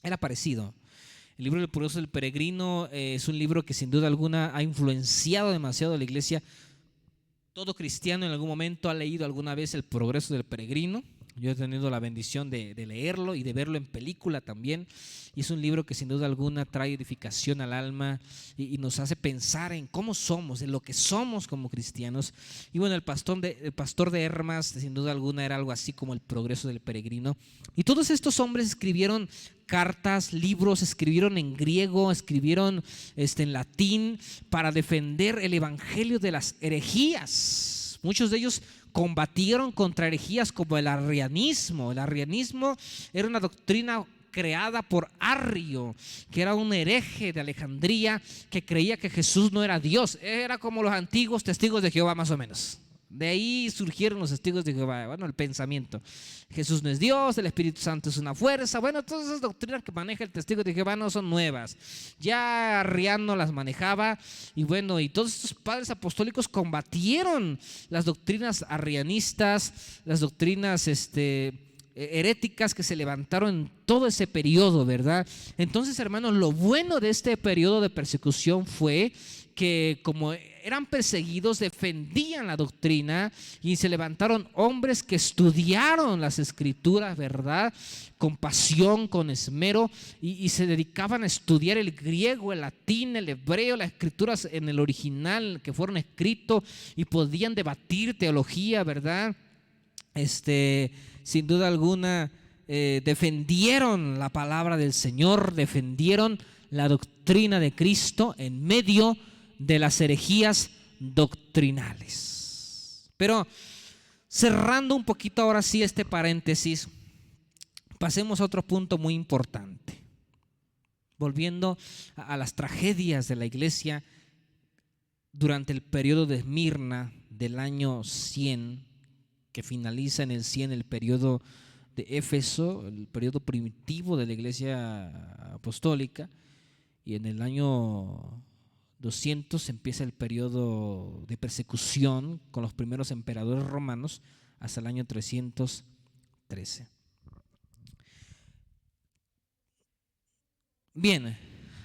Era parecido. El libro del Progreso del Peregrino es un libro que sin duda alguna ha influenciado demasiado a la iglesia Todo cristiano en algún momento ha leído alguna vez El progreso del peregrino. Yo he tenido la bendición de leerlo y de verlo en película también. Y es un libro que sin duda alguna trae edificación al alma y nos hace pensar en cómo somos, en lo que somos como cristianos. Y bueno, el pastor de Hermas, sin duda alguna, era algo así como El progreso del peregrino. Y todos estos hombres escribieron cartas, libros, escribieron en griego, escribieron en latín para defender el evangelio de las herejías. Muchos de ellos combatieron contra herejías como el arrianismo. El arrianismo era una doctrina creada por Arrio, que era un hereje de Alejandría que creía que Jesús no era Dios. Era como los antiguos testigos de Jehová, más o menos. De ahí surgieron los testigos de Jehová. Bueno, el pensamiento: Jesús no es Dios, el Espíritu Santo es una fuerza. Bueno, todas esas doctrinas que maneja el testigo de Jehová no son nuevas. Ya Arriano las manejaba. Y bueno, y todos estos padres apostólicos combatieron las doctrinas arrianistas, las doctrinas heréticas que se levantaron en todo ese periodo, ¿verdad? Entonces, hermanos, lo bueno de este periodo de persecución fue que, como eran perseguidos, defendían la doctrina, y se levantaron hombres que estudiaron las escrituras, ¿verdad?, con pasión, con esmero, y se dedicaban a estudiar el griego, el latín, el hebreo, las escrituras en el original que fueron escritos, y podían debatir teología, ¿verdad? Sin duda alguna, defendieron la palabra del Señor, defendieron la doctrina de Cristo en medio de las herejías doctrinales. Pero cerrando un poquito ahora sí este paréntesis, pasemos a otro punto muy importante. Volviendo a las tragedias de la iglesia durante el periodo de Esmirna del año 100, que finaliza en el 100 el periodo de Éfeso, el periodo primitivo de la iglesia apostólica, y en el año 200 empieza el periodo de persecución con los primeros emperadores romanos hasta el año 313. Bien,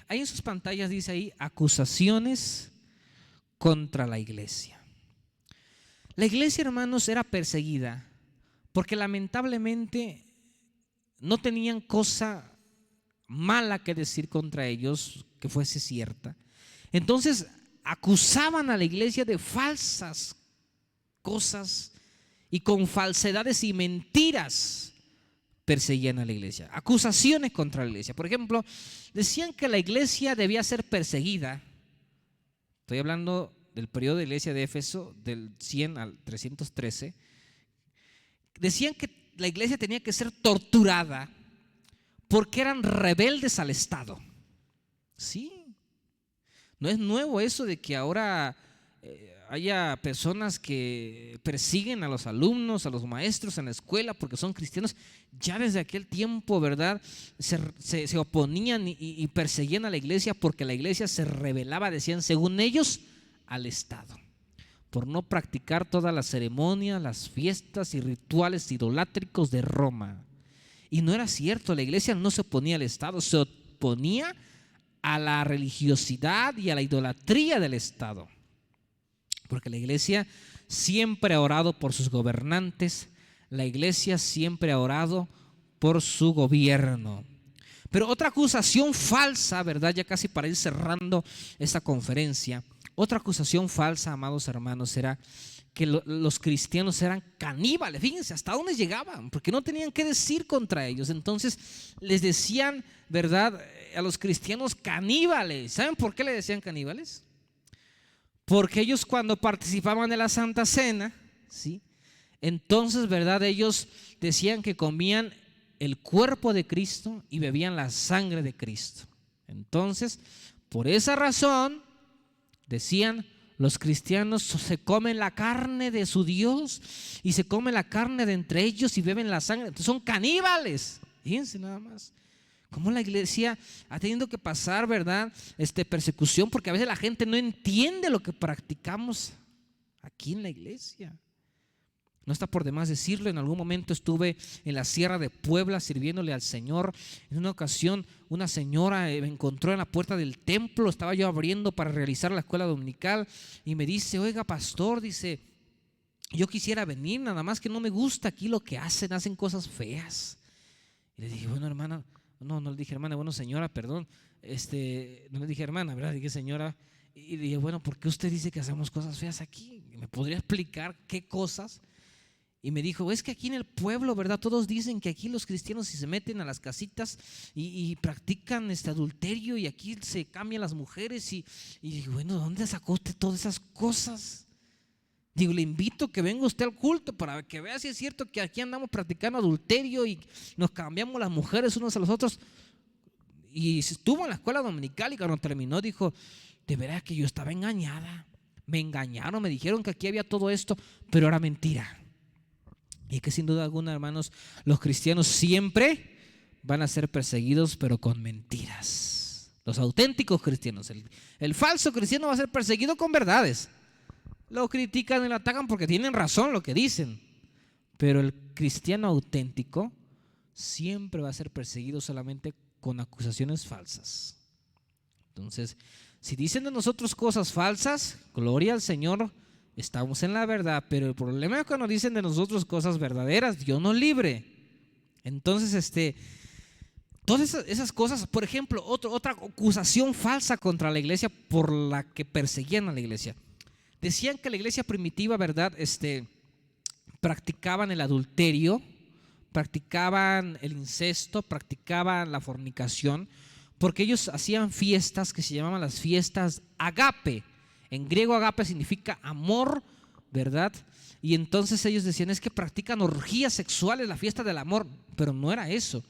ahí en sus pantallas dice ahí: acusaciones contra la iglesia. La iglesia, hermanos, era perseguida porque lamentablemente no tenían cosa mala que decir contra ellos que fuese cierta. Entonces acusaban a la iglesia de falsas cosas, y con falsedades y mentiras perseguían a la iglesia. Acusaciones contra la iglesia. Por ejemplo, decían que la iglesia debía ser perseguida. Estoy hablando del periodo de la iglesia de Éfeso, del 100 al 313. Decían que la iglesia tenía que ser torturada porque eran rebeldes al Estado. Sí, no es nuevo eso de que ahora haya personas que persiguen a los alumnos, a los maestros en la escuela porque son cristianos. Ya desde aquel tiempo, ¿verdad?, se oponían y perseguían a la iglesia porque la iglesia se rebelaba, decían, según ellos, al Estado, por no practicar todas las ceremonias, las fiestas y rituales idolátricos de Roma. Y no era cierto, la iglesia no se oponía al Estado, se oponía a la religiosidad y a la idolatría del Estado, porque la iglesia siempre ha orado por sus gobernantes, la iglesia siempre ha orado por su gobierno. Pero otra acusación falsa, ¿verdad?, ya casi para ir cerrando esta conferencia, otra acusación falsa, amados hermanos, era que los cristianos eran caníbales. Fíjense hasta dónde llegaban, porque no tenían qué decir contra ellos. Entonces les decían, ¿verdad?, a los cristianos caníbales. ¿Saben por qué le decían caníbales? Porque ellos, cuando participaban de la Santa Cena, ¿sí?, entonces, ¿verdad?, ellos decían que comían el cuerpo de Cristo y bebían la sangre de Cristo. Entonces, por esa razón, decían, los cristianos se comen la carne de su Dios y se comen la carne de entre ellos y beben la sangre. Entonces son caníbales. Fíjense nada más cómo la iglesia ha tenido que pasar, ¿verdad?, persecución, porque a veces la gente no entiende lo que practicamos aquí en la iglesia. No está por demás decirlo, en algún momento estuve en la Sierra de Puebla sirviéndole al Señor. En una ocasión una señora me encontró en la puerta del templo, estaba yo abriendo para realizar la escuela dominical, y me dice: oiga, pastor, dice, yo quisiera venir, nada más que no me gusta aquí lo que hacen cosas feas. Y le dije, bueno, hermana, no le dije hermana, bueno, señora, perdón, no le dije hermana, ¿verdad? Dije señora. Y dije, bueno, ¿por qué usted dice que hacemos cosas feas aquí? ¿Me podría explicar qué cosas? Y me dijo, es que aquí en el pueblo, ¿verdad? Todos dicen que aquí los cristianos si se meten a las casitas y practican adulterio, y aquí se cambian las mujeres. Y digo, bueno, ¿dónde sacó usted todas esas cosas? Digo, le invito a que venga usted al culto para que vea si es cierto que aquí andamos practicando adulterio y nos cambiamos las mujeres unos a los otros. Y estuvo en la escuela dominical y cuando terminó dijo, de veras que yo estaba engañada. Me engañaron, me dijeron que aquí había todo esto, pero era mentira. Y que sin duda alguna, hermanos, los cristianos siempre van a ser perseguidos, pero con mentiras. Los auténticos cristianos. El falso cristiano va a ser perseguido con verdades. Lo critican y lo atacan porque tienen razón lo que dicen. Pero el cristiano auténtico siempre va a ser perseguido solamente con acusaciones falsas. Entonces, si dicen de nosotros cosas falsas, gloria al Señor, estamos en la verdad. Pero el problema es cuando dicen de nosotros cosas verdaderas, Dios nos libre. Entonces, todas esas cosas, por ejemplo, otra acusación falsa contra la iglesia por la que perseguían a la iglesia. Decían que la iglesia primitiva, ¿verdad? Practicaban el adulterio, practicaban el incesto, practicaban la fornicación, porque ellos hacían fiestas que se llamaban las fiestas agape. En griego agape significa amor, ¿verdad? Y entonces ellos decían, es que practican orgías sexuales, la fiesta del amor, pero no era eso.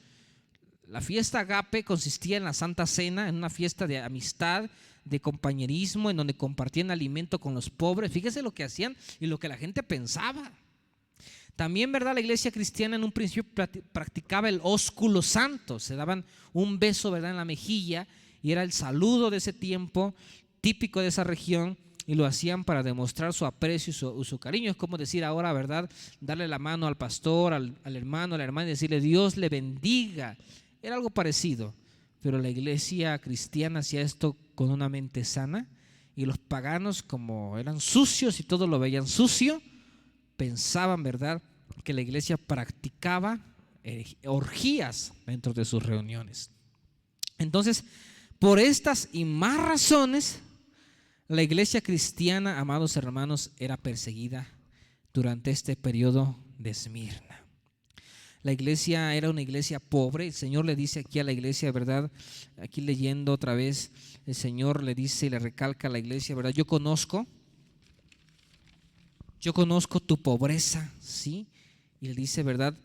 La fiesta agape consistía en la Santa Cena, en una fiesta de amistad, de compañerismo, en donde compartían alimento con los pobres. Fíjese lo que hacían y lo que la gente pensaba. También, ¿verdad? La iglesia cristiana en un principio practicaba el ósculo santo. Se daban un beso, ¿verdad?, en la mejilla, y era el saludo de ese tiempo, típico de esa región, y lo hacían para demostrar su aprecio y su cariño. Es como decir ahora, ¿verdad?, darle la mano al pastor, al hermano, a la hermana, y decirle Dios le bendiga. Era algo parecido, pero la iglesia cristiana hacía esto con una mente sana, y los paganos, como eran sucios y todo lo veían sucio, pensaban, ¿verdad?, que la iglesia practicaba orgías dentro de sus reuniones. Entonces, por estas y más razones, la iglesia cristiana, amados hermanos, era perseguida durante este periodo de Esmirna. La iglesia era una iglesia pobre. El Señor le dice aquí a la iglesia, ¿verdad? Aquí leyendo otra vez, el Señor le dice y le recalca a la iglesia, ¿verdad? Yo conozco tu pobreza, ¿sí? Y le dice, ¿verdad?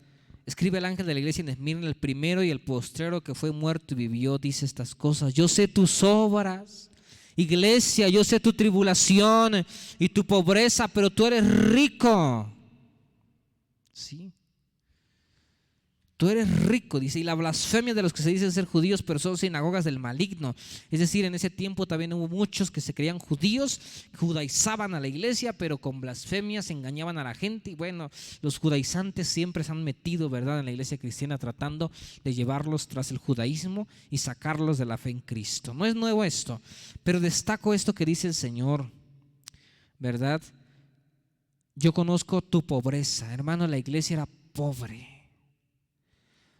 Escribe el ángel de la iglesia en Esmirna, el primero y el postrero que fue muerto y vivió, dice estas cosas. Yo sé tus obras, iglesia, yo sé tu tribulación y tu pobreza, pero tú eres rico, ¿sí? Tú eres rico, dice, y la blasfemia de los que se dicen ser judíos, pero son sinagogas del maligno. Es decir, en ese tiempo también hubo muchos que se creían judíos, judaizaban a la iglesia, pero con blasfemias engañaban a la gente. Y bueno, los judaizantes siempre se han metido, ¿verdad?, en la iglesia cristiana, tratando de llevarlos tras el judaísmo y sacarlos de la fe en Cristo. No es nuevo esto, pero destaco esto que dice el Señor, ¿verdad? Yo conozco tu pobreza. Hermano, la iglesia era pobre.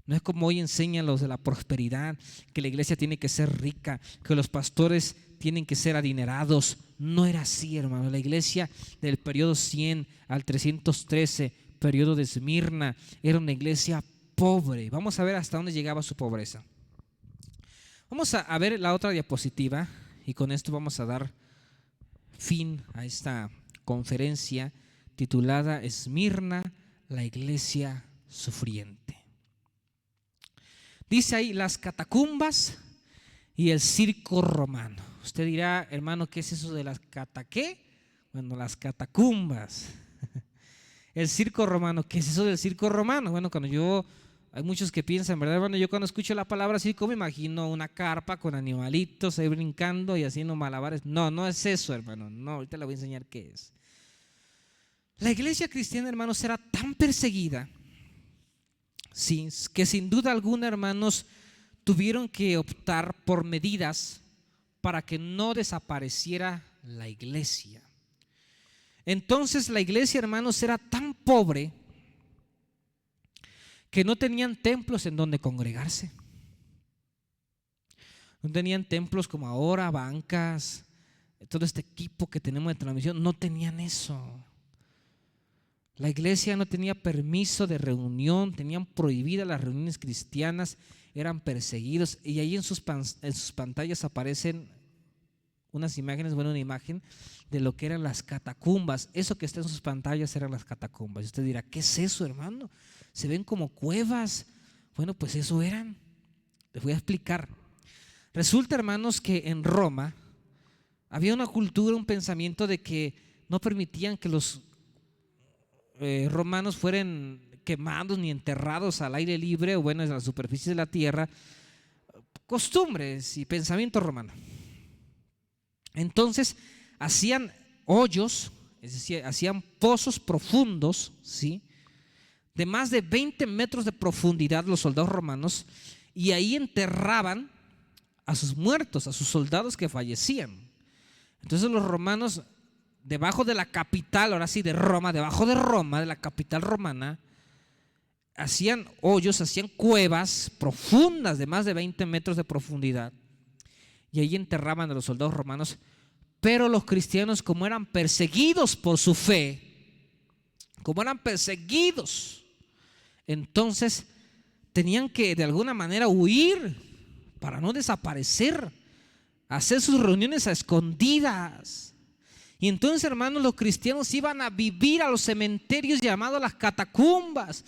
No es como hoy enseñan los de la prosperidad, que la iglesia tiene que ser rica, que los pastores tienen que ser adinerados. No era así, hermano. La iglesia del periodo 100 al 313, periodo de Esmirna, era una iglesia pobre. Vamos a ver hasta dónde llegaba su pobreza. Vamos a ver la otra diapositiva y con esto vamos a dar fin a esta conferencia titulada Esmirna, la iglesia sufriente. Dice ahí las catacumbas y el circo romano. Usted dirá, hermano, ¿qué es eso de las qué? Bueno, las catacumbas. El circo romano, ¿qué es eso del circo romano? Bueno, hay muchos que piensan, ¿verdad? Bueno, yo cuando escucho la palabra circo me imagino una carpa con animalitos ahí brincando y haciendo malabares. No, no es eso, hermano. No, ahorita le voy a enseñar qué es. La iglesia cristiana, hermanos, era tan perseguida, sí, que sin duda alguna, hermanos, tuvieron que optar por medidas para que no desapareciera la iglesia. Entonces la iglesia, hermanos, era tan pobre que no tenían templos en donde congregarse. No tenían templos como ahora, bancas, todo este equipo que tenemos de transmisión, no tenían eso. La iglesia no tenía permiso de reunión, tenían prohibidas las reuniones cristianas, eran perseguidos. Y ahí en sus pantallas aparecen unas imágenes, bueno, una imagen de lo que eran las catacumbas. Eso que está en sus pantallas eran las catacumbas. Y usted dirá, ¿qué es eso, hermano? Se ven como cuevas. Bueno, pues eso eran. Les voy a explicar. Resulta, hermanos, que en Roma había una cultura, un pensamiento de que no permitían que los romanos fueran quemados ni enterrados al aire libre o bueno, en la superficie de la tierra. Costumbres y pensamiento romano. Entonces hacían hoyos, es decir, hacían pozos profundos, ¿sí?, de más de 20 metros de profundidad los soldados romanos, y ahí enterraban a sus muertos, a sus soldados que fallecían. Entonces los romanos, debajo de la capital, ahora sí de Roma, debajo de Roma, de la capital romana, hacían hoyos, hacían cuevas profundas de más de 20 metros de profundidad, y ahí enterraban a los soldados romanos. Pero los cristianos, como eran perseguidos por su fe, como eran perseguidos, entonces tenían que de alguna manera huir para no desaparecer, hacer sus reuniones a escondidas. Y entonces, hermanos, los cristianos iban a vivir a los cementerios llamados las catacumbas.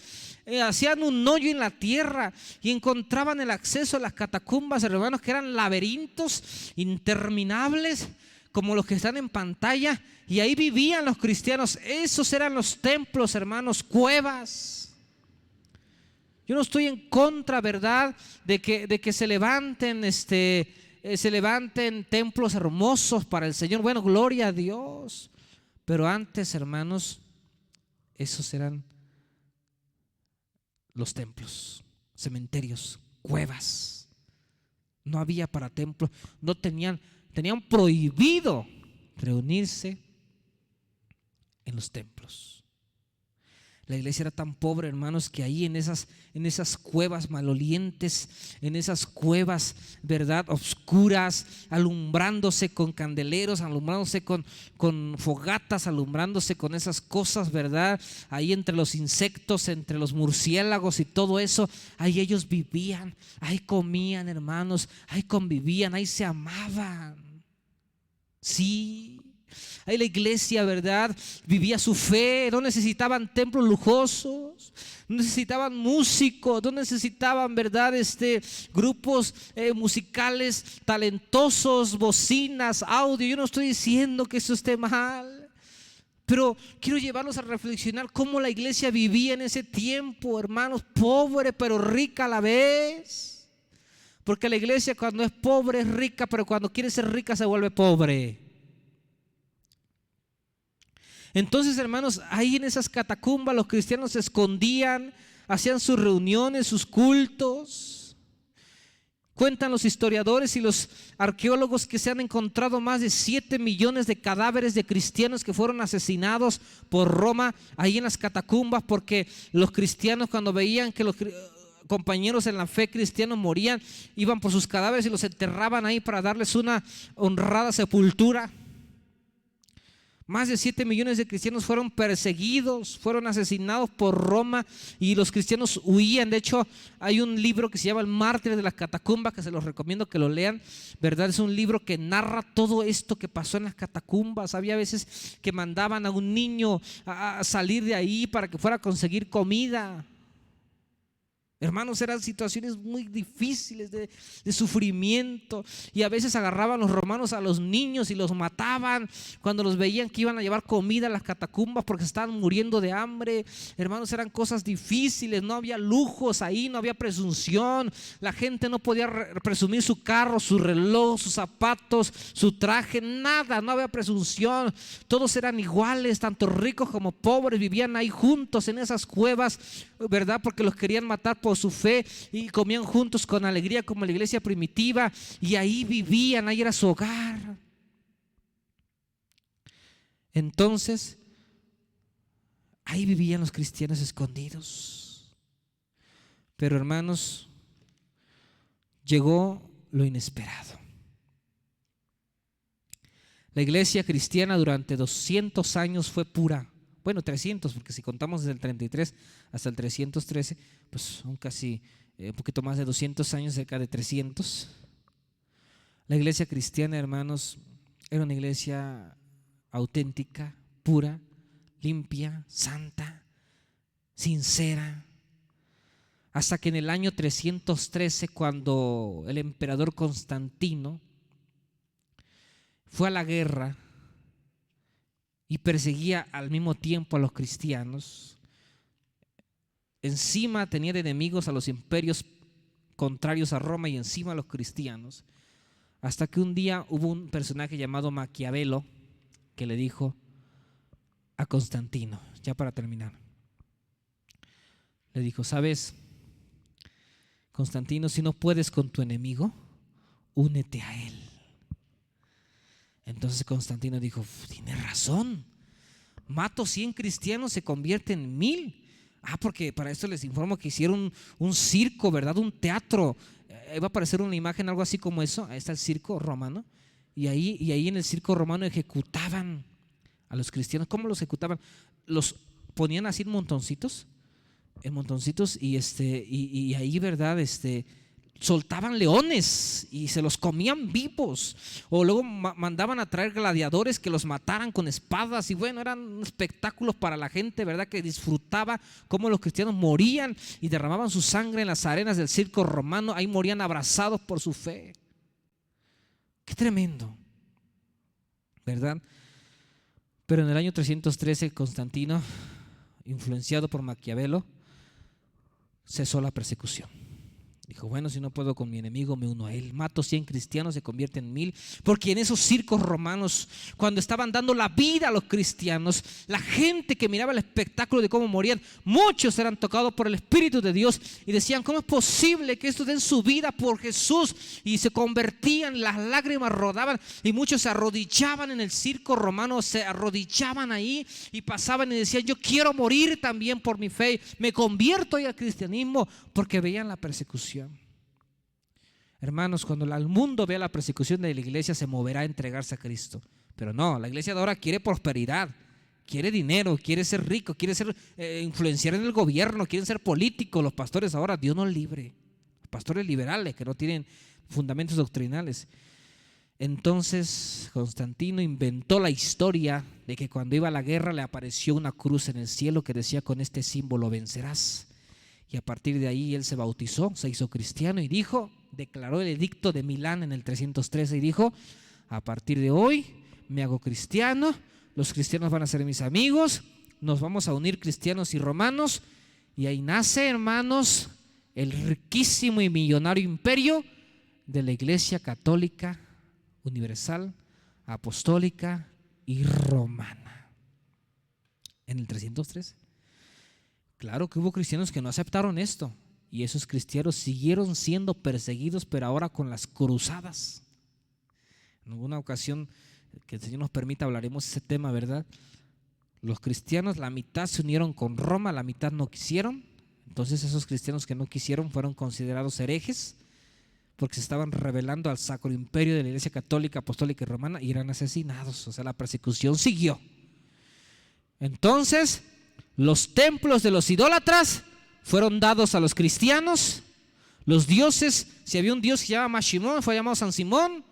Hacían un hoyo en la tierra y encontraban el acceso a las catacumbas, hermanos, que eran laberintos interminables como los que están en pantalla, y ahí vivían los cristianos. Esos eran los templos, hermanos, cuevas. Yo no estoy en contra, ¿verdad?, de que se levanten templos hermosos para el Señor. Bueno, gloria a Dios. Pero antes, hermanos, esos eran los templos, cementerios, cuevas. No había para templos, no tenían prohibido reunirse en los templos. La iglesia era tan pobre, hermanos, que ahí en esas cuevas malolientes, en esas cuevas, ¿verdad?, oscuras, alumbrándose con candeleros, alumbrándose con fogatas, alumbrándose con esas cosas, ¿verdad?, ahí entre los insectos, entre los murciélagos y todo eso, ahí ellos vivían, ahí comían, hermanos, ahí convivían, ahí se amaban. Sí. Ahí la iglesia, ¿verdad?, vivía su fe. No necesitaban templos lujosos, no necesitaban músicos, no necesitaban, ¿verdad?, grupos musicales talentosos, bocinas, audio. Yo no estoy diciendo que eso esté mal, pero quiero llevarlos a reflexionar cómo la iglesia vivía en ese tiempo, hermanos, pobre pero rica a la vez. Porque la iglesia, cuando es pobre es rica, pero cuando quiere ser rica se vuelve pobre. Entonces, hermanos, ahí en esas catacumbas los cristianos se escondían, hacían sus reuniones, sus cultos. Cuentan los historiadores y los arqueólogos que se han encontrado más de 7 millones de cadáveres de cristianos que fueron asesinados por Roma ahí en las catacumbas, porque los cristianos, cuando veían que los compañeros en la fe cristianos morían, iban por sus cadáveres y los enterraban ahí para darles una honrada sepultura. Más de 7 millones de cristianos fueron perseguidos, fueron asesinados por Roma, y los cristianos huían. De hecho, hay un libro que se llama El Mártir de las Catacumbas, que se los recomiendo que lo lean, ¿verdad? Es un libro que narra todo esto que pasó en las catacumbas. Había veces que mandaban a un niño a salir de ahí para que fuera a conseguir comida. Hermanos, eran situaciones muy difíciles de sufrimiento, y a veces agarraban los romanos a los niños y los mataban cuando los veían que iban a llevar comida a las catacumbas porque estaban muriendo de hambre. Hermanos, eran cosas difíciles, no había lujos ahí, no había presunción. La gente no podía presumir su carro, su reloj, sus zapatos, su traje, nada, no había presunción. Todos eran iguales, tanto ricos como pobres, vivían ahí juntos en esas cuevas, ¿verdad?, porque los querían matar por su fe, y comían juntos con alegría como la iglesia primitiva, y ahí vivían, ahí era su hogar. Entonces Ahí vivían los cristianos escondidos. Pero hermanos, llegó lo inesperado. La iglesia cristiana durante 200 años fue pura. Bueno, 300, porque si contamos desde el 33 hasta el 313, pues son casi un poquito más de 200 años, cerca de 300. La iglesia cristiana, hermanos, era una iglesia auténtica, pura, limpia, santa, sincera. Hasta que en el año 313, cuando el emperador Constantino fue a la guerra y perseguía al mismo tiempo a los cristianos, encima tenía de enemigos a los imperios contrarios a Roma y encima a los cristianos, hasta que un día hubo un personaje llamado Maquiavelo que le dijo a Constantino, ya para terminar, le dijo: ¿sabes, Constantino, si no puedes con tu enemigo, únete a él? Entonces Constantino dijo: tiene razón, mato 100 cristianos, se convierte en 1000. Porque para esto les informo que hicieron un circo, ¿verdad? Un teatro. Va a aparecer una imagen, algo así como eso. Ahí está el circo romano. Y ahí en el circo romano ejecutaban a los cristianos. ¿Cómo los ejecutaban? Los ponían así en montoncitos y ahí, ¿verdad? Soltaban leones y se los comían vivos, o luego mandaban a traer gladiadores que los mataran con espadas, y bueno, eran espectáculos para la gente, ¿verdad? Que disfrutaba cómo los cristianos morían y derramaban su sangre en las arenas del circo romano. Ahí morían abrazados por su fe. Qué tremendo, ¿verdad? Pero en el año 313 Constantino, influenciado por Maquiavelo, cesó la persecución. Dijo: bueno, si no puedo con mi enemigo, me uno a él. Mato 100 cristianos, se convierte en 1000. Porque en esos circos romanos, cuando estaban dando la vida a los cristianos, la gente que miraba el espectáculo de cómo morían, muchos eran tocados por el Espíritu de Dios y decían: ¿cómo es posible que estos den su vida por Jesús? Y se convertían, las lágrimas rodaban, y muchos se arrodillaban en el circo romano, se arrodillaban ahí y pasaban y decían: yo quiero morir también por mi fe, me convierto hoy al cristianismo, porque veían la persecución. Hermanos, cuando el mundo vea la persecución de la iglesia, se moverá a entregarse a Cristo. Pero no, la iglesia de ahora quiere prosperidad, quiere dinero, quiere ser rico, quiere ser influenciar en el gobierno, quieren ser políticos. Los pastores ahora, Dios nos libre, los pastores liberales que no tienen fundamentos doctrinales. Entonces Constantino inventó la historia de que cuando iba a la guerra le apareció una cruz en el cielo que decía: con este símbolo vencerás. Y a partir de ahí él se bautizó, se hizo cristiano y declaró el edicto de Milán en el 313 y dijo: a partir de hoy me hago cristiano, los cristianos van a ser mis amigos, nos vamos a unir cristianos y romanos. Y ahí nace, hermanos, el riquísimo y millonario imperio de la Iglesia Católica Universal, Apostólica y Romana en el 313. Claro que hubo cristianos que no aceptaron esto, y esos cristianos siguieron siendo perseguidos, pero ahora con las cruzadas. En alguna ocasión, que el Señor nos permita, hablaremos de ese tema, ¿verdad? Los cristianos, la mitad se unieron con Roma, la mitad no quisieron. Entonces esos cristianos que no quisieron fueron considerados herejes, porque se estaban rebelando al sacro imperio de la Iglesia Católica, Apostólica y Romana, y eran asesinados. O sea, la persecución siguió. Entonces los templos de los idólatras fueron dados a los cristianos. Los dioses, si había un dios que se llamaba Mashimón, fue llamado San Simón.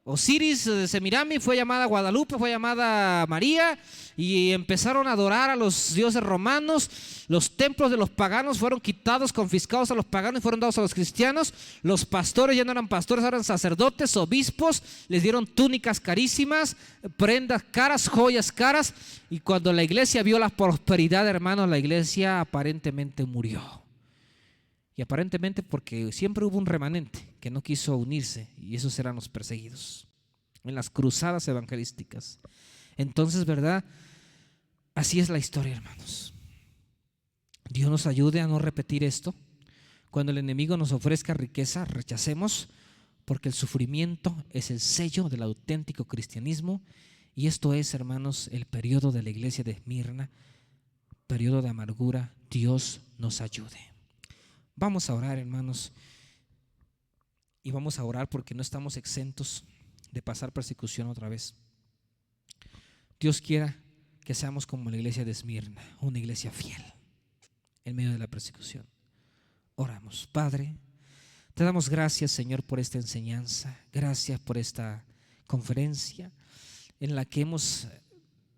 Osiris de Semirami fue llamada Guadalupe, fue llamada María, y empezaron a adorar a los dioses romanos. Los templos de los paganos fueron quitados, confiscados a los paganos y fueron dados a los cristianos. Los pastores ya no eran pastores, eran sacerdotes, obispos, les dieron túnicas carísimas, prendas caras, joyas caras. Y cuando la iglesia vio la prosperidad, hermanos, la iglesia aparentemente murió. Y aparentemente porque siempre hubo un remanente que no quiso unirse, y esos eran los perseguidos en las cruzadas evangelísticas. Entonces, ¿verdad? Así es la historia, hermanos. Dios nos ayude a no repetir esto. Cuando el enemigo nos ofrezca riqueza, rechacemos, porque el sufrimiento es el sello del auténtico cristianismo. Y esto es, hermanos, el periodo de la iglesia de Esmirna, periodo de amargura, Dios nos ayude. Vamos a orar, hermanos, y vamos a orar porque no estamos exentos de pasar persecución otra vez. Dios quiera que seamos como la iglesia de Esmirna, una iglesia fiel en medio de la persecución. Oramos. Padre, te damos gracias, Señor, por esta enseñanza. Gracias por esta conferencia en la que hemos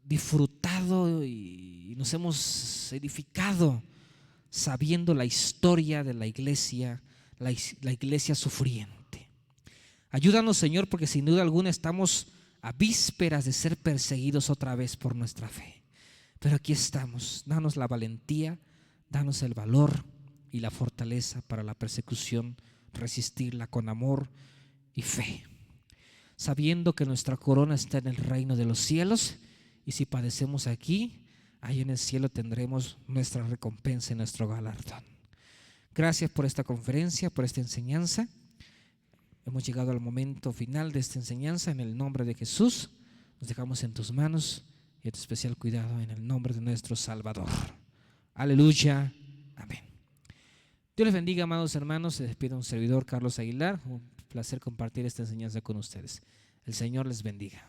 disfrutado y nos hemos edificado sabiendo la historia de la iglesia sufriente. Ayúdanos, Señor, porque sin duda alguna estamos a vísperas de ser perseguidos otra vez por nuestra fe. Pero aquí estamos. Danos la valentía, danos el valor y la fortaleza para la persecución, resistirla con amor y fe, sabiendo que nuestra corona está en el reino de los cielos, y si padecemos aquí, ahí en el cielo tendremos nuestra recompensa y nuestro galardón. Gracias por esta conferencia, por esta enseñanza. Hemos llegado al momento final de esta enseñanza. En el nombre de Jesús nos dejamos en tus manos y a tu especial cuidado en el nombre de nuestro Salvador. Aleluya. Amén. Dios les bendiga, amados hermanos. Se despide un servidor, Carlos Aguilar. Un placer compartir esta enseñanza con ustedes. El Señor les bendiga.